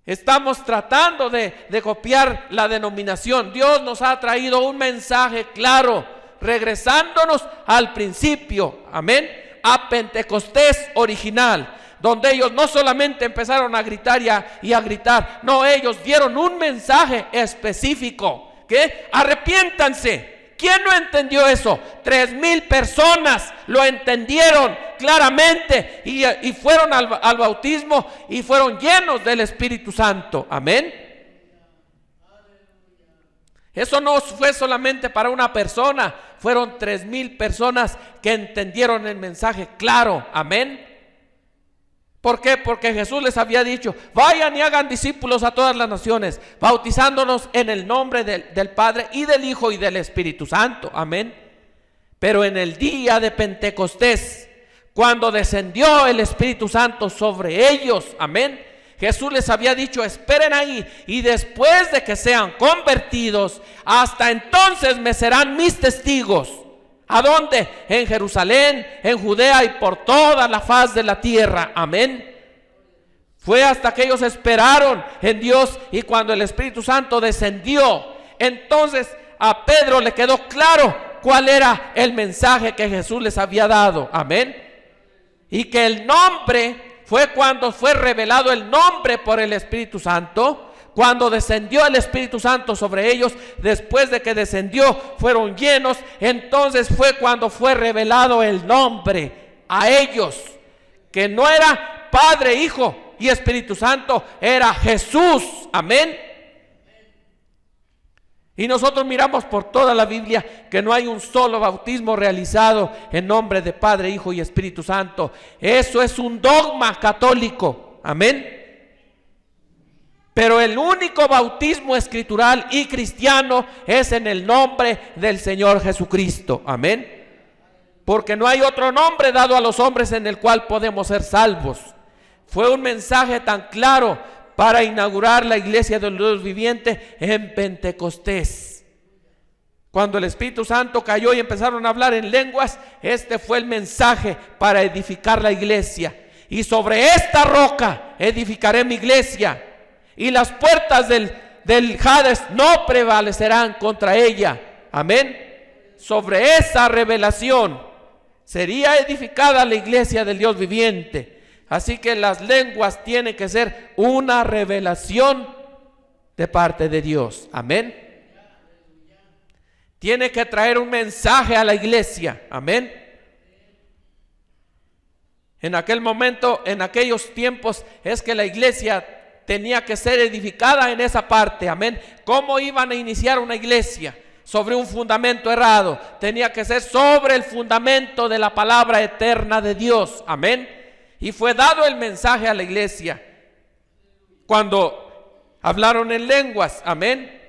Estamos tratando de copiar la denominación. Dios nos ha traído un mensaje claro, regresándonos al principio, amén, a Pentecostés original, donde ellos no solamente empezaron a gritar y a gritar, no, ellos dieron un mensaje específico, que arrepiéntanse. ¿Quién no entendió eso? 3,000 personas lo entendieron claramente y fueron al bautismo y fueron llenos del Espíritu Santo. Amén. Eso no fue solamente para una persona, fueron 3,000 personas que entendieron el mensaje claro. Amén. ¿Por qué? Porque Jesús les había dicho, vayan y hagan discípulos a todas las naciones, bautizándonos en el nombre del Padre y del Hijo y del Espíritu Santo. Amén. Pero en el día de Pentecostés, cuando descendió el Espíritu Santo sobre ellos, amén, Jesús les había dicho, esperen ahí, y después de que sean convertidos, hasta entonces me serán mis testigos. ¿A dónde? En Jerusalén, en Judea y por toda la faz de la tierra. Amén. Fue hasta que ellos esperaron en Dios, y cuando el Espíritu Santo descendió, entonces a Pedro le quedó claro cuál era el mensaje que Jesús les había dado. Amén. Y que el nombre fue cuando fue revelado el nombre por el Espíritu Santo. Cuando descendió el Espíritu Santo sobre ellos, después de que descendió, fueron llenos, entonces fue cuando fue revelado el nombre a ellos, que no era Padre, Hijo y Espíritu Santo, era Jesús. Amén. Y nosotros miramos por toda la Biblia que no hay un solo bautismo realizado en nombre de Padre, Hijo y Espíritu Santo. Eso es un dogma católico. Amén. Pero el único bautismo escritural y cristiano es en el nombre del Señor Jesucristo. Amén. Porque no hay otro nombre dado a los hombres en el cual podemos ser salvos. Fue un mensaje tan claro para inaugurar la iglesia del Dios viviente en Pentecostés. Cuando el Espíritu Santo cayó y empezaron a hablar en lenguas, este fue el mensaje para edificar la iglesia. Y sobre esta roca edificaré mi iglesia, y las puertas del Hades no prevalecerán contra ella. Amén. sobre esa revelación sería edificada la iglesia del Dios viviente. Así que las lenguas tienen que ser una revelación de parte de Dios. Amén. Tiene que traer un mensaje a la iglesia. Amén. En aquel momento, en aquellos tiempos, es que la iglesia tenía que ser edificada en esa parte. Amén. ¿Cómo iban a iniciar una iglesia? Sobre un fundamento errado. Tenía que ser sobre el fundamento de la palabra eterna de Dios. Amén. Y fue dado el mensaje a la iglesia cuando hablaron en lenguas. Amén.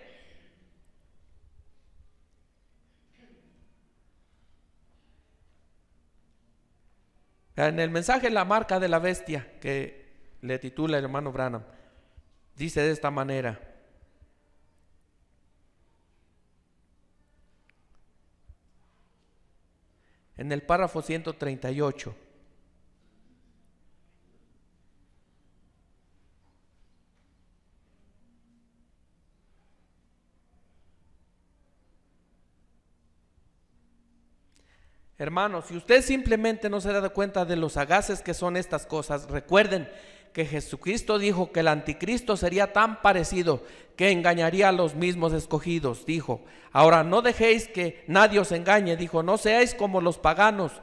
En el mensaje La marca de la bestia, que le titula el hermano Branham, dice de esta manera: en el párrafo 138, hermanos, si usted simplemente no se da cuenta de los sagaces que son estas cosas, recuerden que Jesucristo dijo que el anticristo sería tan parecido que engañaría a los mismos escogidos. Dijo: ahora no dejéis que nadie os engañe. Dijo: no seáis como los paganos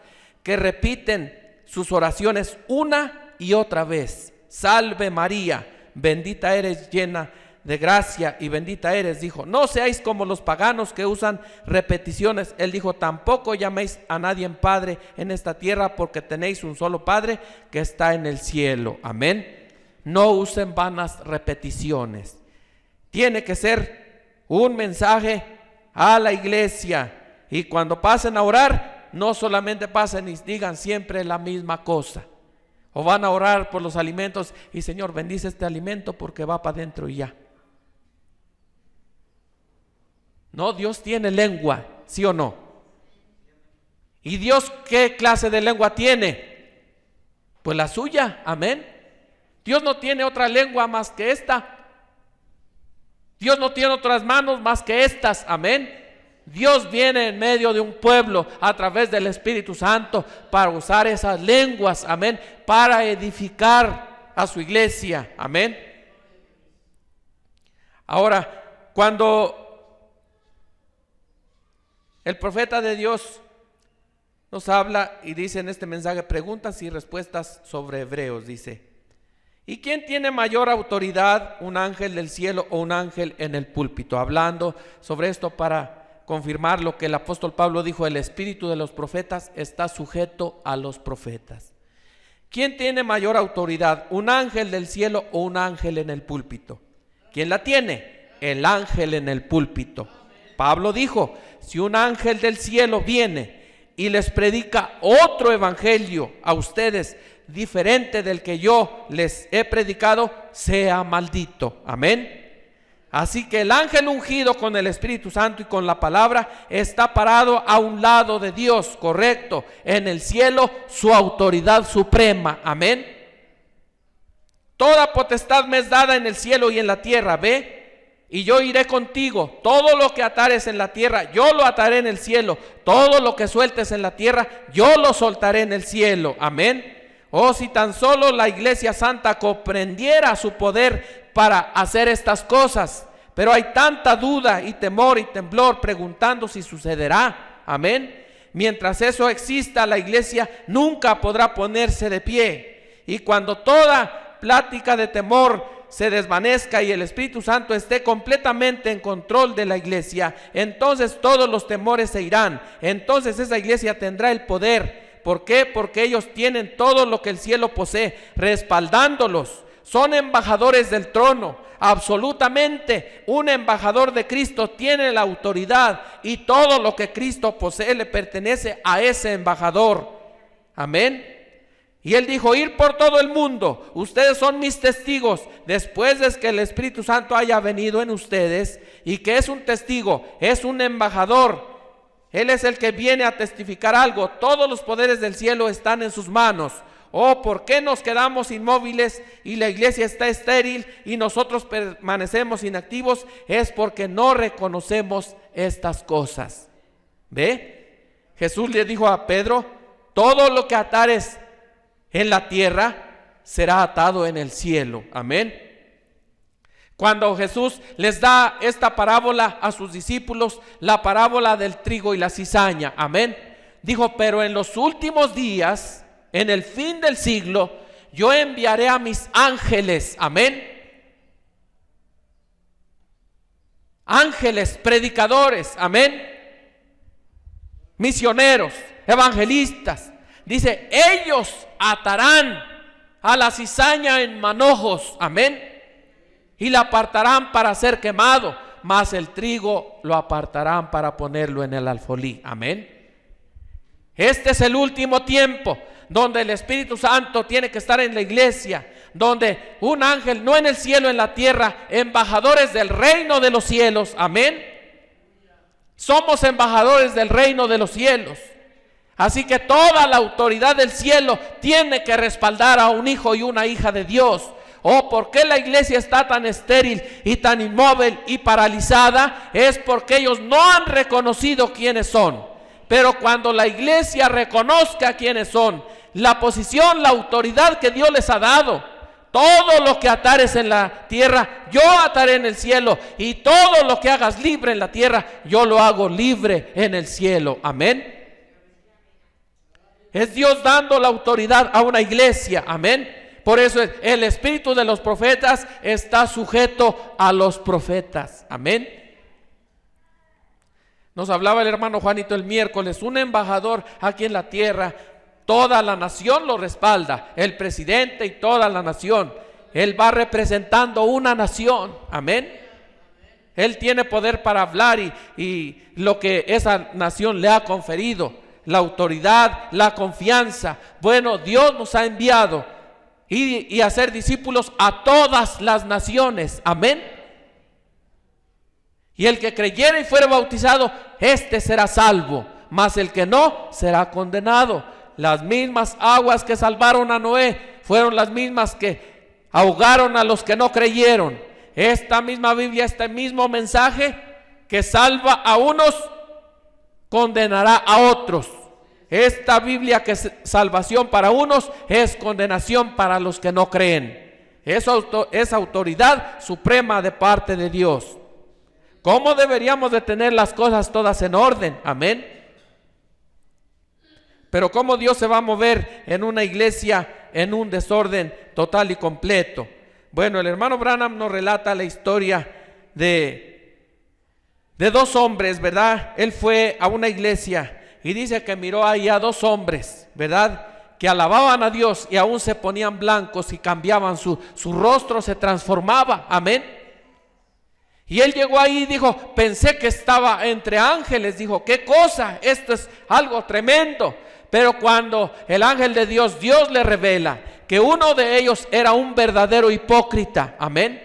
que repiten sus oraciones una y otra vez. Salve María, bendita eres, llena de gracia y bendita eres. Dijo: no seáis como los paganos que usan repeticiones. Él dijo: tampoco llaméis a nadie en Padre en esta tierra, porque tenéis un solo Padre que está en el cielo. Amén. No usen vanas repeticiones. Tiene que ser un mensaje a la iglesia, y cuando pasen a orar, no solamente pasen y digan siempre la misma cosa. O van a orar por los alimentos y: Señor, bendice este alimento porque va para adentro y ya. No, Dios tiene lengua, ¿sí o no? ¿Y Dios qué clase de lengua tiene? Pues la suya, amén. Dios no tiene otra lengua más que esta. Dios no tiene otras manos más que estas, amén. Dios viene en medio de un pueblo a través del Espíritu Santo para usar esas lenguas, amén, para edificar a su iglesia, amén. Ahora, cuando el profeta de Dios nos habla y dice en este mensaje preguntas y respuestas sobre Hebreos, dice: ¿y quién tiene mayor autoridad, un ángel del cielo o un ángel en el púlpito? Hablando sobre esto para confirmar lo que el apóstol Pablo dijo: el espíritu de los profetas está sujeto a los profetas. ¿Quién tiene mayor autoridad, un ángel del cielo o un ángel en el púlpito? ¿Quién la tiene? El ángel en el púlpito. Pablo dijo: si un ángel del cielo viene y les predica otro evangelio a ustedes diferente del que yo les he predicado, sea maldito. Amén. Así que el ángel ungido con el Espíritu Santo y con la palabra está parado a un lado de Dios, correcto, en el cielo, su autoridad suprema. Amén. Toda potestad me es dada en el cielo y en la tierra. Ve, y yo iré contigo. Todo lo que atares en la tierra, yo lo ataré en el cielo. Todo lo que sueltes en la tierra, yo lo soltaré en el cielo. Amén. Oh, si tan solo la iglesia santa comprendiera su poder para hacer estas cosas. Pero hay tanta duda y temor y temblor preguntando si sucederá. Amén. Mientras eso exista, la iglesia nunca podrá ponerse de pie. Y cuando toda plática de temor se desvanezca y el Espíritu Santo esté completamente en control de la iglesia, entonces todos los temores se irán. Entonces esa iglesia tendrá el poder. ¿Por qué? Porque ellos tienen todo lo que el cielo posee respaldándolos. Son embajadores del trono. Absolutamente, un embajador de Cristo tiene la autoridad y todo lo que Cristo posee le pertenece a ese embajador. Amén. Y él dijo: ir por todo el mundo, ustedes son mis testigos. Después de que el Espíritu Santo haya venido en ustedes, y que es un testigo, es un embajador, él es el que viene a testificar algo. Todos los poderes del cielo están en sus manos. Oh, ¿por qué nos quedamos inmóviles y la iglesia está estéril y nosotros permanecemos inactivos? Es porque no reconocemos estas cosas. ¿Ve? Jesús le dijo a Pedro: todo lo que atares en la tierra será atado en el cielo. Amén. Cuando Jesús les da esta parábola a sus discípulos, la parábola del trigo y la cizaña, amén, dijo: pero en los últimos días, en el fin del siglo, yo enviaré a mis ángeles, amén, ángeles, predicadores, amén, misioneros, evangelistas. Dice: ellos atarán a la cizaña en manojos, amén, y la apartarán para ser quemado, mas el trigo lo apartarán para ponerlo en el alfolí. Amén. Este es el último tiempo donde el Espíritu Santo tiene que estar en la iglesia, donde un ángel, no en el cielo, en la tierra, embajadores del reino de los cielos. Amén. Somos embajadores del reino de los cielos. Así que toda la autoridad del cielo tiene que respaldar a un hijo y una hija de Dios. Oh, ¿por qué la iglesia está tan estéril y tan inmóvil y paralizada? Es porque ellos no han reconocido quiénes son. Pero cuando la iglesia reconozca quiénes son, la posición, la autoridad que Dios les ha dado, todo lo que atares en la tierra, yo ataré en el cielo, y todo lo que hagas libre en la tierra, yo lo hago libre en el cielo. Amén. Es Dios dando la autoridad a una iglesia. Amén. Por eso el espíritu de los profetas está sujeto a los profetas. Amén. Nos hablaba el hermano Juanito el miércoles: un embajador aquí en la tierra, toda la nación lo respalda, el presidente y toda la nación. Él va representando una nación. Amén. Él tiene poder para hablar y lo que esa nación le ha conferido, la autoridad, la confianza. Bueno, Dios nos ha enviado y hacer discípulos a todas las naciones. Amén. Y el que creyere y fuere bautizado, este será salvo, mas el que no, será condenado. Las mismas aguas que salvaron a Noé fueron las mismas que ahogaron a los que no creyeron. Esta misma Biblia, este mismo mensaje que salva a unos, condenará a otros. Esta Biblia que es salvación para unos, es condenación para los que no creen. Es autoridad suprema de parte de Dios. ¿Cómo deberíamos de tener las cosas todas en orden? Amén. Pero ¿cómo Dios se va a mover en una iglesia en un desorden total y completo? Bueno, el hermano Branham nos relata la historia de dos hombres, ¿verdad? Él fue a una iglesia y dice que miró ahí a dos hombres, ¿verdad?, que alababan a Dios y aún se ponían blancos y cambiaban, su rostro se transformaba. Amén. Y él llegó ahí y dijo: pensé que estaba entre ángeles. Dijo: qué cosa, esto es algo tremendo. Pero cuando el ángel de Dios, Dios le revela que uno de ellos era un verdadero hipócrita. Amén.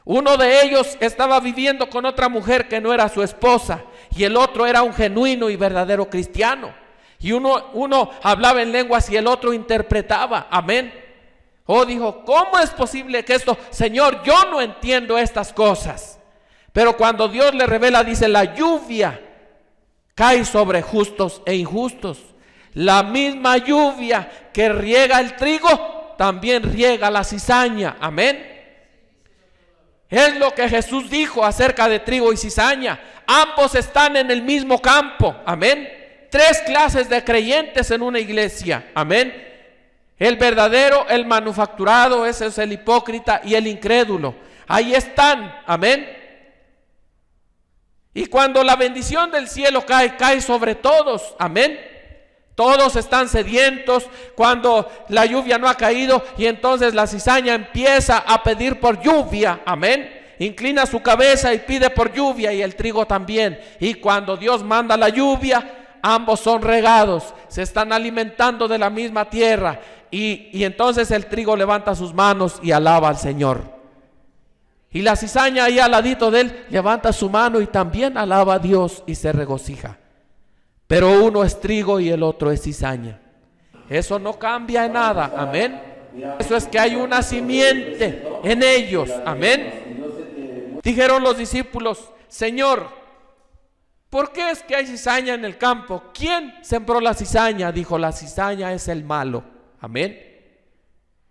Uno de ellos estaba viviendo con otra mujer que no era su esposa, y el otro era un genuino y verdadero cristiano. Y uno hablaba en lenguas y el otro interpretaba. Amén. Oh, dijo: ¿cómo es posible que esto? Señor, yo no entiendo estas cosas. Pero cuando Dios le revela, dice: la lluvia cae sobre justos e injustos. La misma lluvia que riega el trigo, también riega la cizaña. Amén. Es lo que Jesús dijo acerca de trigo y cizaña. Ambos están en el mismo campo. Amén. Tres clases de creyentes en una iglesia. Amén. El verdadero, el manufacturado, ese es el hipócrita, y el incrédulo. Ahí están. Amén. Y cuando la bendición del cielo cae sobre todos. Amén. Todos están sedientos cuando la lluvia no ha caído, y entonces la cizaña empieza a pedir por lluvia. Amén. Inclina su cabeza y pide por lluvia, y el trigo también. Y cuando Dios manda la lluvia, ambos son regados, se están alimentando de la misma tierra. Y entonces el trigo levanta sus manos y alaba al Señor. Y la cizaña ahí al ladito de él levanta su mano y también alaba a Dios y se regocija. Pero uno es trigo y el otro es cizaña. Eso no cambia en nada. Amén. Eso es que hay una simiente en ellos. Amén. Dijeron los discípulos: Señor, ¿Por qué es que hay cizaña en el campo? ¿Quién sembró la cizaña? Dijo, la cizaña es el malo. Amén.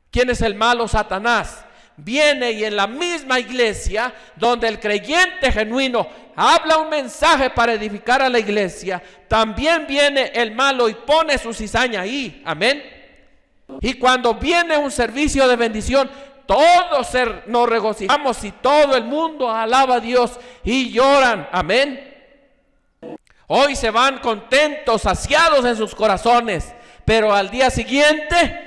¿Quién es el malo? Satanás. Viene y en la misma iglesia donde el creyente genuino habla un mensaje para edificar a la iglesia, también viene el malo y pone su cizaña ahí. Amén. Y cuando viene un servicio de bendición, todos nos regocijamos y todo el mundo alaba a Dios y lloran. Amén. Hoy se van contentos, saciados en sus corazones, pero al día siguiente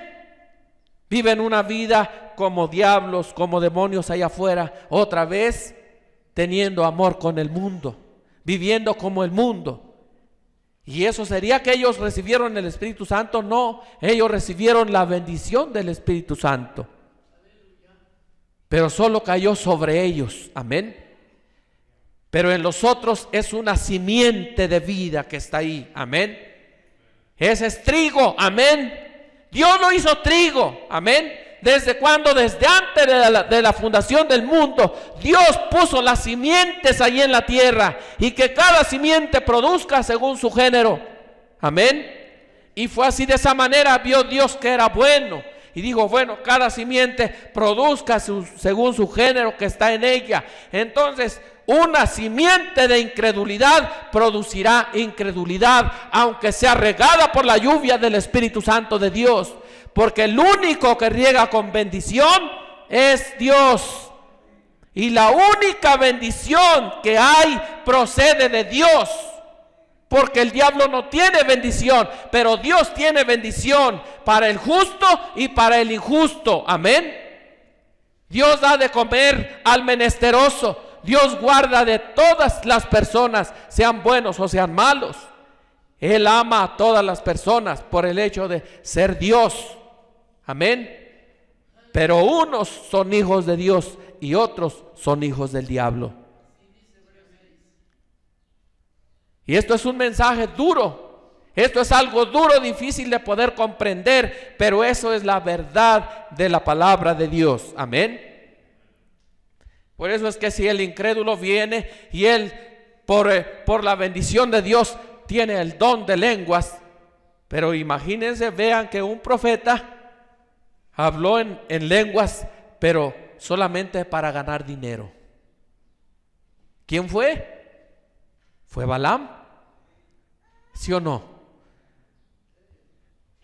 viven una vida como diablos, como demonios allá afuera, otra vez teniendo amor con el mundo, viviendo como el mundo. ¿Y eso sería que ellos recibieron el Espíritu Santo? No, ellos recibieron la bendición del Espíritu Santo, pero solo cayó sobre ellos. Amén. Pero en los otros es una simiente de vida que está ahí. Amén. Ese es trigo. Amén. Dios lo hizo trigo. Amén. ¿Desde cuándo? Desde antes de la fundación del mundo. Dios puso las simientes ahí en la tierra, y que cada simiente produzca según su género. Amén. Y fue así, de esa manera vio Dios que era bueno. Y dijo, bueno, cada simiente produzca según su género que está en ella. Entonces, una simiente de incredulidad producirá incredulidad, aunque sea regada por la lluvia del Espíritu Santo de Dios. Porque el único que riega con bendición es Dios. Y la única bendición que hay procede de Dios. Porque el diablo no tiene bendición, pero Dios tiene bendición para el justo y para el injusto. Amén. Dios da de comer al menesteroso. Dios guarda de todas las personas, sean buenos o sean malos. Él ama a todas las personas por el hecho de ser Dios. Amén. Pero unos son hijos de Dios y otros son hijos del diablo. Y esto es un mensaje duro. Esto es algo duro, difícil de poder comprender, pero eso es la verdad de la palabra de Dios. Amén. Por eso es que si el incrédulo viene y él por la bendición de Dios tiene el don de lenguas, pero imagínense, vean que un profeta habló en lenguas, pero solamente para ganar dinero. ¿Quién fue? Fue Balaam. ¿Sí o no?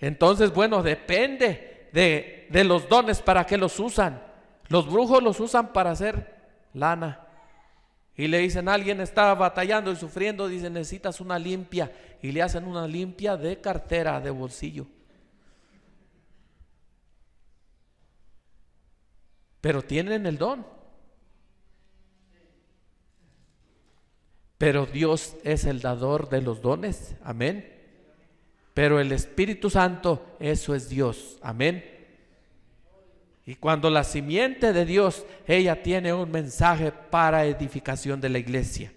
Entonces, bueno, depende de los dones para qué los usan. Los brujos los usan para hacer lana. Y le dicen, alguien está batallando y sufriendo, dicen, necesitas una limpia, y le hacen una limpia de cartera, de bolsillo. Pero tienen el don. Pero Dios es el dador de los dones. Amén. Pero el Espíritu Santo, eso es Dios. Amén. Y cuando la simiente de Dios, ella tiene un mensaje para edificación de la iglesia.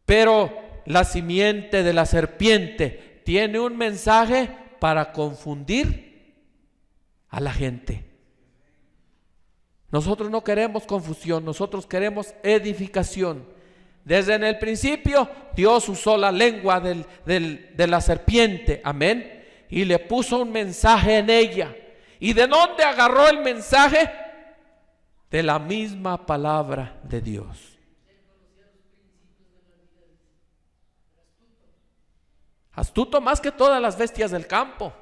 Pero la simiente de la serpiente tiene un mensaje para confundir a la gente. Nosotros no queremos confusión, nosotros queremos edificación. Desde en el principio Dios usó la lengua de la serpiente, amén, y le puso un mensaje en ella. ¿Y de dónde agarró el mensaje? De la misma palabra de Dios. Astuto más que todas las bestias del campo.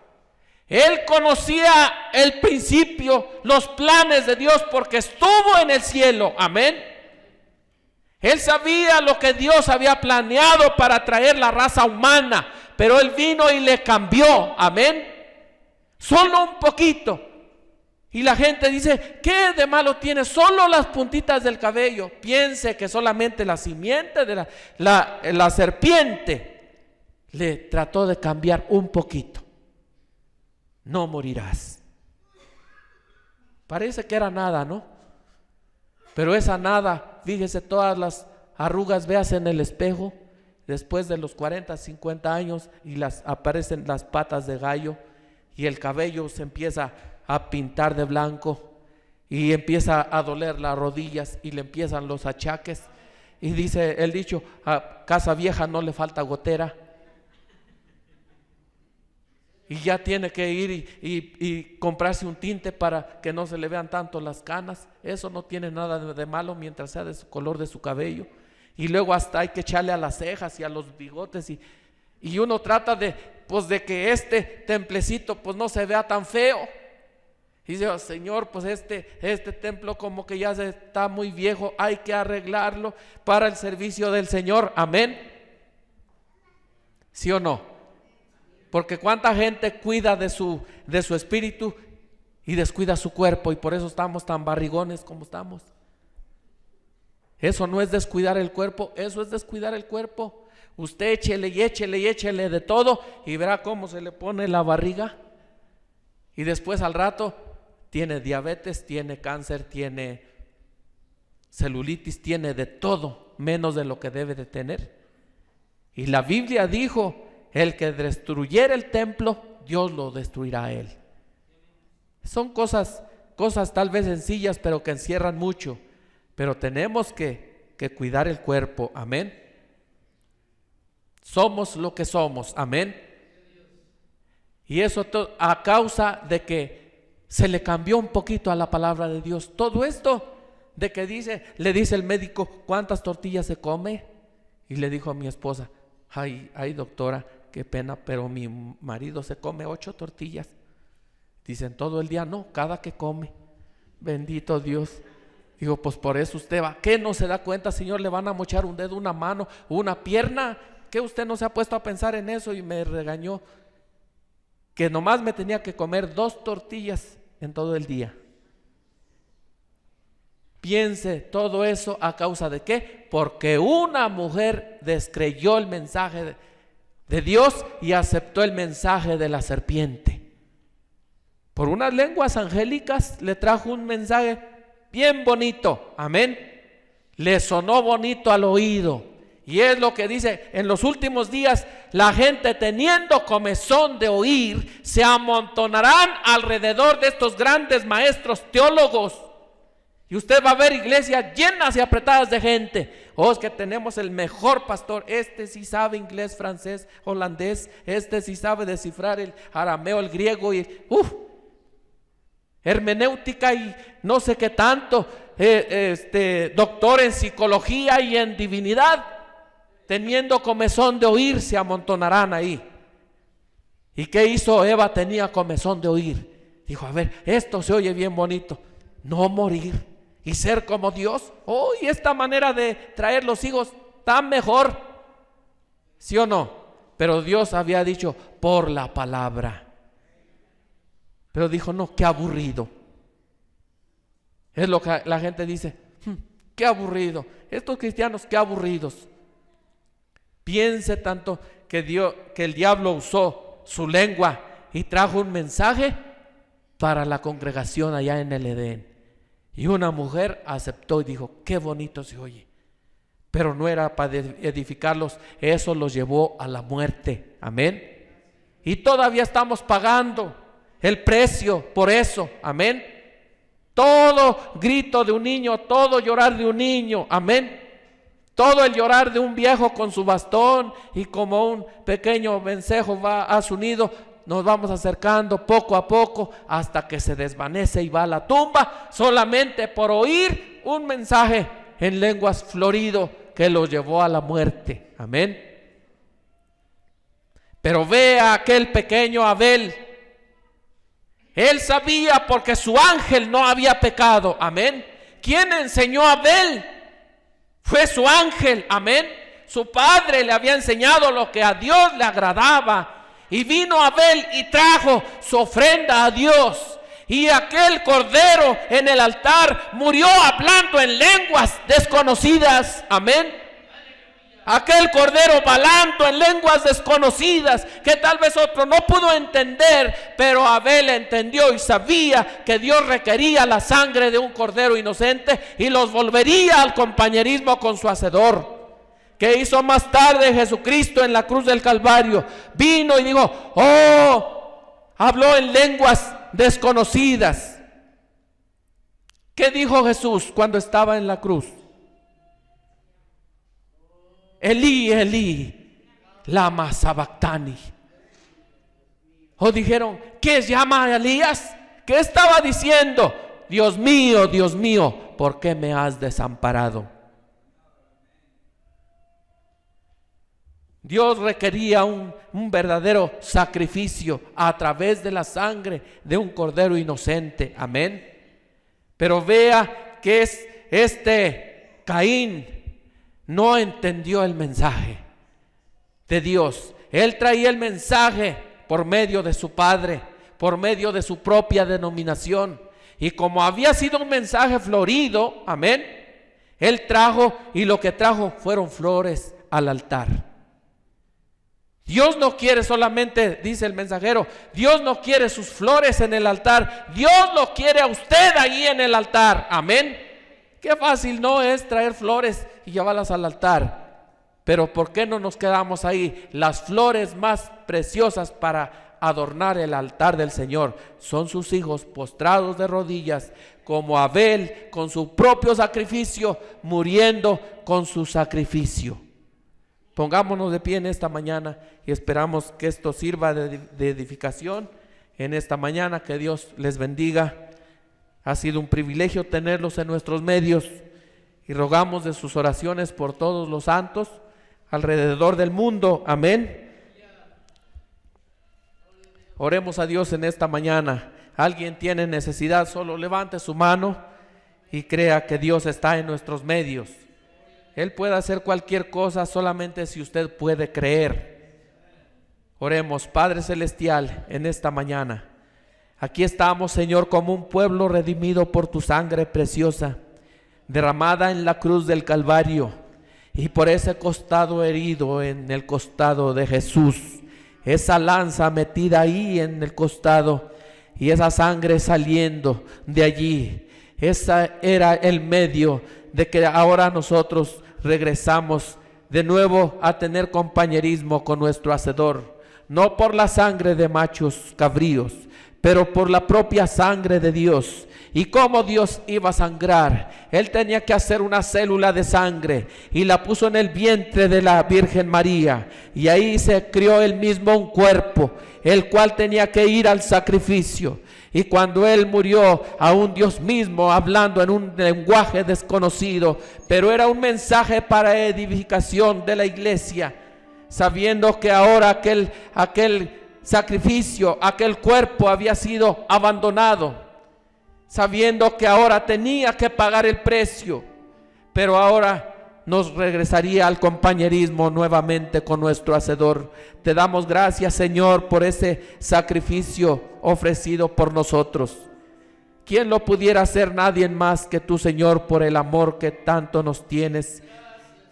Él conocía el principio, los planes de Dios, porque estuvo en el cielo, amén. Él sabía lo que Dios había planeado para traer la raza humana, pero Él vino y le cambió, amén. Solo un poquito. Y la gente dice, ¿qué de malo tiene? Solo las puntitas del cabello. Piense que solamente la simiente de la serpiente le trató de cambiar un poquito. No morirás. Parece que era nada, ¿no? Pero esa nada, fíjese, todas las arrugas, veas en el espejo, después de los 40, 50 años, y aparecen las patas de gallo, y el cabello se empieza a pintar de blanco, y empieza a doler las rodillas, y le empiezan los achaques, Y dice el dicho, a casa vieja no le falta gotera. Y ya tiene que ir y comprarse un tinte para que no se le vean tanto las canas. Eso no tiene nada de malo mientras sea de su color de su cabello. Y luego hasta hay que echarle a las cejas y a los bigotes. Y uno trata de que este templecito pues no se vea tan feo. Y dice, oh, Señor, pues este templo como que ya está muy viejo, hay que arreglarlo para el servicio del Señor. Amén. ¿Sí o no? Porque cuánta gente cuida de su espíritu y descuida su cuerpo, y por eso estamos tan barrigones como estamos. Eso no es descuidar el cuerpo, eso es descuidar el cuerpo. Usted échele y échele y échele de todo y verá cómo se le pone la barriga. Y después al rato tiene diabetes, tiene cáncer, tiene celulitis, tiene de todo menos de lo que debe de tener. Y la Biblia dijo: el que destruyera el templo, Dios lo destruirá a él. Son cosas tal vez sencillas, pero que encierran mucho. Pero tenemos que cuidar el cuerpo. Amén. Somos lo que somos. Amén. Y eso a causa de que se le cambió un poquito a la palabra de Dios. Todo esto de que le dice el médico, ¿cuántas tortillas se come? Y le dijo a mi esposa, ay doctora, qué pena, pero mi marido se come 8 tortillas. Dicen todo el día, no, cada que come. Bendito Dios. Digo, pues por eso usted va. ¿Qué no se da cuenta, Señor? Le van a mochar un dedo, una mano, una pierna. ¿Qué usted no se ha puesto a pensar en eso? Y me regañó que nomás me tenía que comer 2 tortillas en todo el día. Piense todo eso a causa de ¿qué? Porque una mujer descreyó el mensaje de Dios y aceptó el mensaje de la serpiente. Por unas lenguas angélicas le trajo un mensaje bien bonito, amén. Le sonó bonito al oído. Y es lo que dice, en los últimos días la gente teniendo comezón de oír se amontonarán alrededor de estos grandes maestros teólogos. Y usted va a ver iglesias llenas y apretadas de gente. Oh, es que tenemos el mejor pastor. Este sí sabe inglés, francés, holandés. Este sí sabe descifrar el arameo, el griego y hermenéutica y no sé qué tanto. Doctor en psicología y en divinidad. Teniendo comezón de oír se amontonarán ahí. ¿Y qué hizo Eva? Tenía comezón de oír. Dijo, a ver, esto se oye bien bonito. No morir y ser como Dios. Oh, y esta manera de traer los hijos tan mejor, ¿sí o no? Pero Dios había dicho por la palabra. Pero dijo, no, qué aburrido. Es lo que la gente dice, qué aburrido. Estos cristianos, qué aburridos. Piense tanto que el diablo usó su lengua y trajo un mensaje para la congregación allá en el Edén. Y una mujer aceptó y dijo, qué bonito se oye. Pero no era para edificarlos, eso los llevó a la muerte. Amén. Y todavía estamos pagando el precio por eso. Amén. Todo grito de un niño, todo llorar de un niño. Amén. Todo el llorar de un viejo con su bastón y como un pequeño vencejo va a su nido. Nos vamos acercando poco a poco hasta que se desvanece y va a la tumba solamente por oír un mensaje en lenguas florido que lo llevó a la muerte. Amén. Pero ve a aquel pequeño Abel. Él sabía porque su ángel no había pecado. Amén. ¿Quién enseñó a Abel? Fue su ángel. Amén. Su padre le había enseñado lo que a Dios le agradaba. Y vino Abel y trajo su ofrenda a Dios. Y aquel cordero en el altar murió hablando en lenguas desconocidas. Amén. Aquel cordero hablando en lenguas desconocidas que tal vez otro no pudo entender, pero Abel entendió y sabía que Dios requería la sangre de un cordero inocente y los volvería al compañerismo con su hacedor. ¿Qué hizo más tarde Jesucristo en la cruz del Calvario? Vino y dijo, habló en lenguas desconocidas. ¿Qué dijo Jesús cuando estaba en la cruz? Elí, Elí, lama sabactani. O dijeron, ¿qué llama a Elías? ¿Qué estaba diciendo? Dios mío, ¿por qué me has desamparado? Dios requería un verdadero sacrificio a través de la sangre de un cordero inocente. Amén. Pero vea que este Caín no entendió el mensaje de Dios. Él traía el mensaje por medio de su padre, por medio de su propia denominación. Y como había sido un mensaje florido, amén, él trajo, y lo que trajo fueron flores al altar. Dios no quiere solamente, dice el mensajero, Dios no quiere sus flores en el altar, Dios lo quiere a usted ahí en el altar. Amén. Qué fácil no es traer flores y llevarlas al altar. Pero ¿por qué no nos quedamos ahí? Las flores más preciosas para adornar el altar del Señor son sus hijos postrados de rodillas, como Abel con su propio sacrificio, muriendo con su sacrificio. Pongámonos de pie en esta mañana y esperamos que esto sirva de edificación en esta mañana. Que Dios les bendiga. Ha sido un privilegio tenerlos en nuestros medios y rogamos de sus oraciones por todos los santos alrededor del mundo. Amén. Oremos a Dios en esta mañana. Alguien tiene necesidad, solo levante su mano y crea que Dios está en nuestros medios. Él puede hacer cualquier cosa solamente si usted puede creer. Oremos. Padre Celestial, en esta mañana, aquí estamos, Señor, como un pueblo redimido por tu sangre preciosa, derramada en la cruz del Calvario, y por ese costado herido en el costado de Jesús, esa lanza metida ahí en el costado y esa sangre saliendo de allí. Ese era el medio de que ahora nosotros regresamos de nuevo a tener compañerismo con nuestro Hacedor, no por la sangre de machos cabríos, pero por la propia sangre de Dios. Y cómo Dios iba a sangrar, Él tenía que hacer una célula de sangre y la puso en el vientre de la Virgen María, y ahí se crió Él mismo un cuerpo, el cual tenía que ir al sacrificio. Y cuando Él murió, aún Dios mismo hablando en un lenguaje desconocido, pero era un mensaje para edificación de la iglesia, sabiendo que ahora aquel sacrificio, aquel cuerpo había sido abandonado, sabiendo que ahora tenía que pagar el precio, pero ahora nos regresaría al compañerismo nuevamente con nuestro Hacedor. Te damos gracias, Señor, por ese sacrificio ofrecido por nosotros. ¿Quién lo pudiera hacer? Nadie más que tú, Señor, por el amor que tanto nos tienes.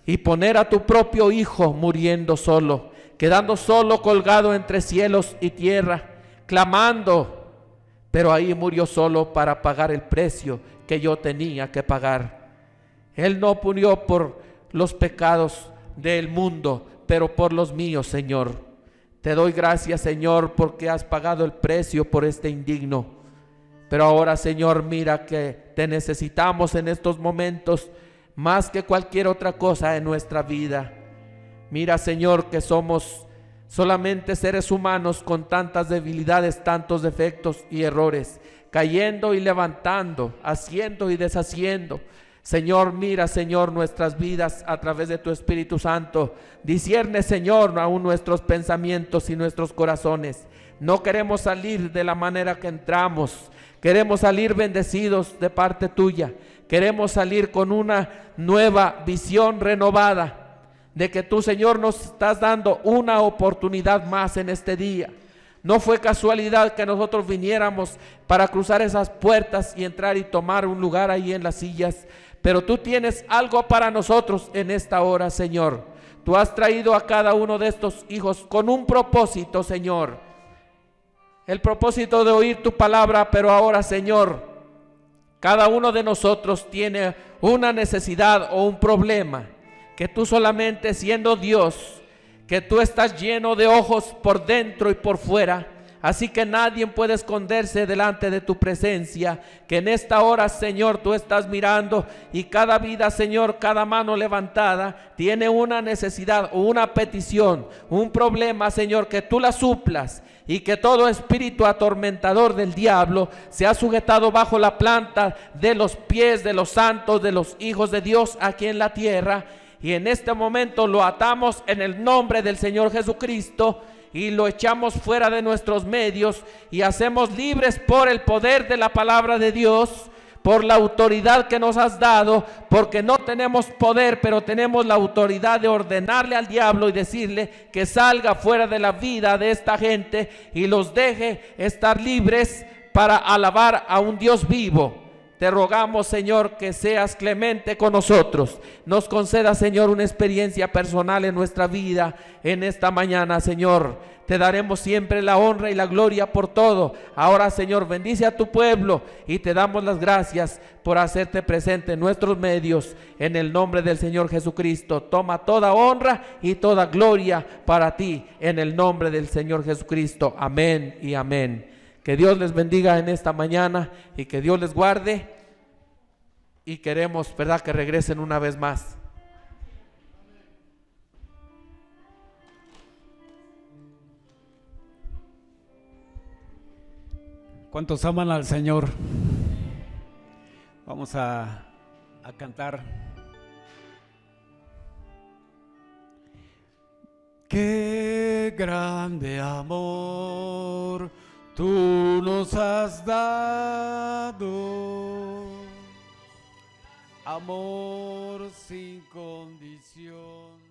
Y poner a tu propio Hijo muriendo solo, quedando solo colgado entre cielos y tierra, clamando, pero ahí murió solo para pagar el precio que yo tenía que pagar. Él no murió por los pecados del mundo, pero por los míos, Señor. Te doy gracias, Señor, porque has pagado el precio por este indigno. Pero ahora, Señor, mira que te necesitamos en estos momentos más que cualquier otra cosa en nuestra vida. Mira, Señor, que somos solamente seres humanos con tantas debilidades, tantos defectos y errores, cayendo y levantando, haciendo y deshaciendo. Señor, mira, Señor, nuestras vidas a través de tu Espíritu Santo. Discierne, Señor, aún nuestros pensamientos y nuestros corazones. No queremos salir de la manera que entramos. Queremos salir bendecidos de parte tuya. Queremos salir con una nueva visión renovada de que tú, Señor, nos estás dando una oportunidad más en este día. No fue casualidad que nosotros viniéramos para cruzar esas puertas y entrar y tomar un lugar ahí en las sillas, pero tú tienes algo para nosotros en esta hora, Señor. Tú has traído a cada uno de estos hijos con un propósito, Señor. El propósito de oír tu palabra, pero ahora, Señor, cada uno de nosotros tiene una necesidad o un problema que tú solamente, siendo Dios, que tú estás lleno de ojos por dentro y por fuera, Así que nadie puede esconderse delante de tu presencia, que en esta hora, Señor, tú estás mirando, y cada vida, Señor, cada mano levantada tiene una necesidad o una petición, un problema, Señor, que tú la suplas, y que todo espíritu atormentador del diablo se ha sujetado bajo la planta de los pies de los santos, de los hijos de Dios aquí en la tierra. Y en este momento lo atamos en el nombre del Señor Jesucristo y lo echamos fuera de nuestros medios y hacemos libres por el poder de la palabra de Dios, por la autoridad que nos has dado, porque no tenemos poder, pero tenemos la autoridad de ordenarle al diablo y decirle que salga fuera de la vida de esta gente y los deje estar libres para alabar a un Dios vivo. Te rogamos, Señor, que seas clemente con nosotros. Nos conceda, Señor, una experiencia personal en nuestra vida en esta mañana, Señor. Te daremos siempre la honra y la gloria por todo. Ahora, Señor, bendice a tu pueblo y te damos las gracias por hacerte presente en nuestros medios. En el nombre del Señor Jesucristo, toma toda honra y toda gloria para ti. En el nombre del Señor Jesucristo. Amén y amén. Que Dios les bendiga en esta mañana y que Dios les guarde. Y queremos, ¿verdad?, que regresen una vez más. ¿Cuántos aman al Señor? Vamos a cantar. Qué grande amor tú nos has dado, amor sin condición.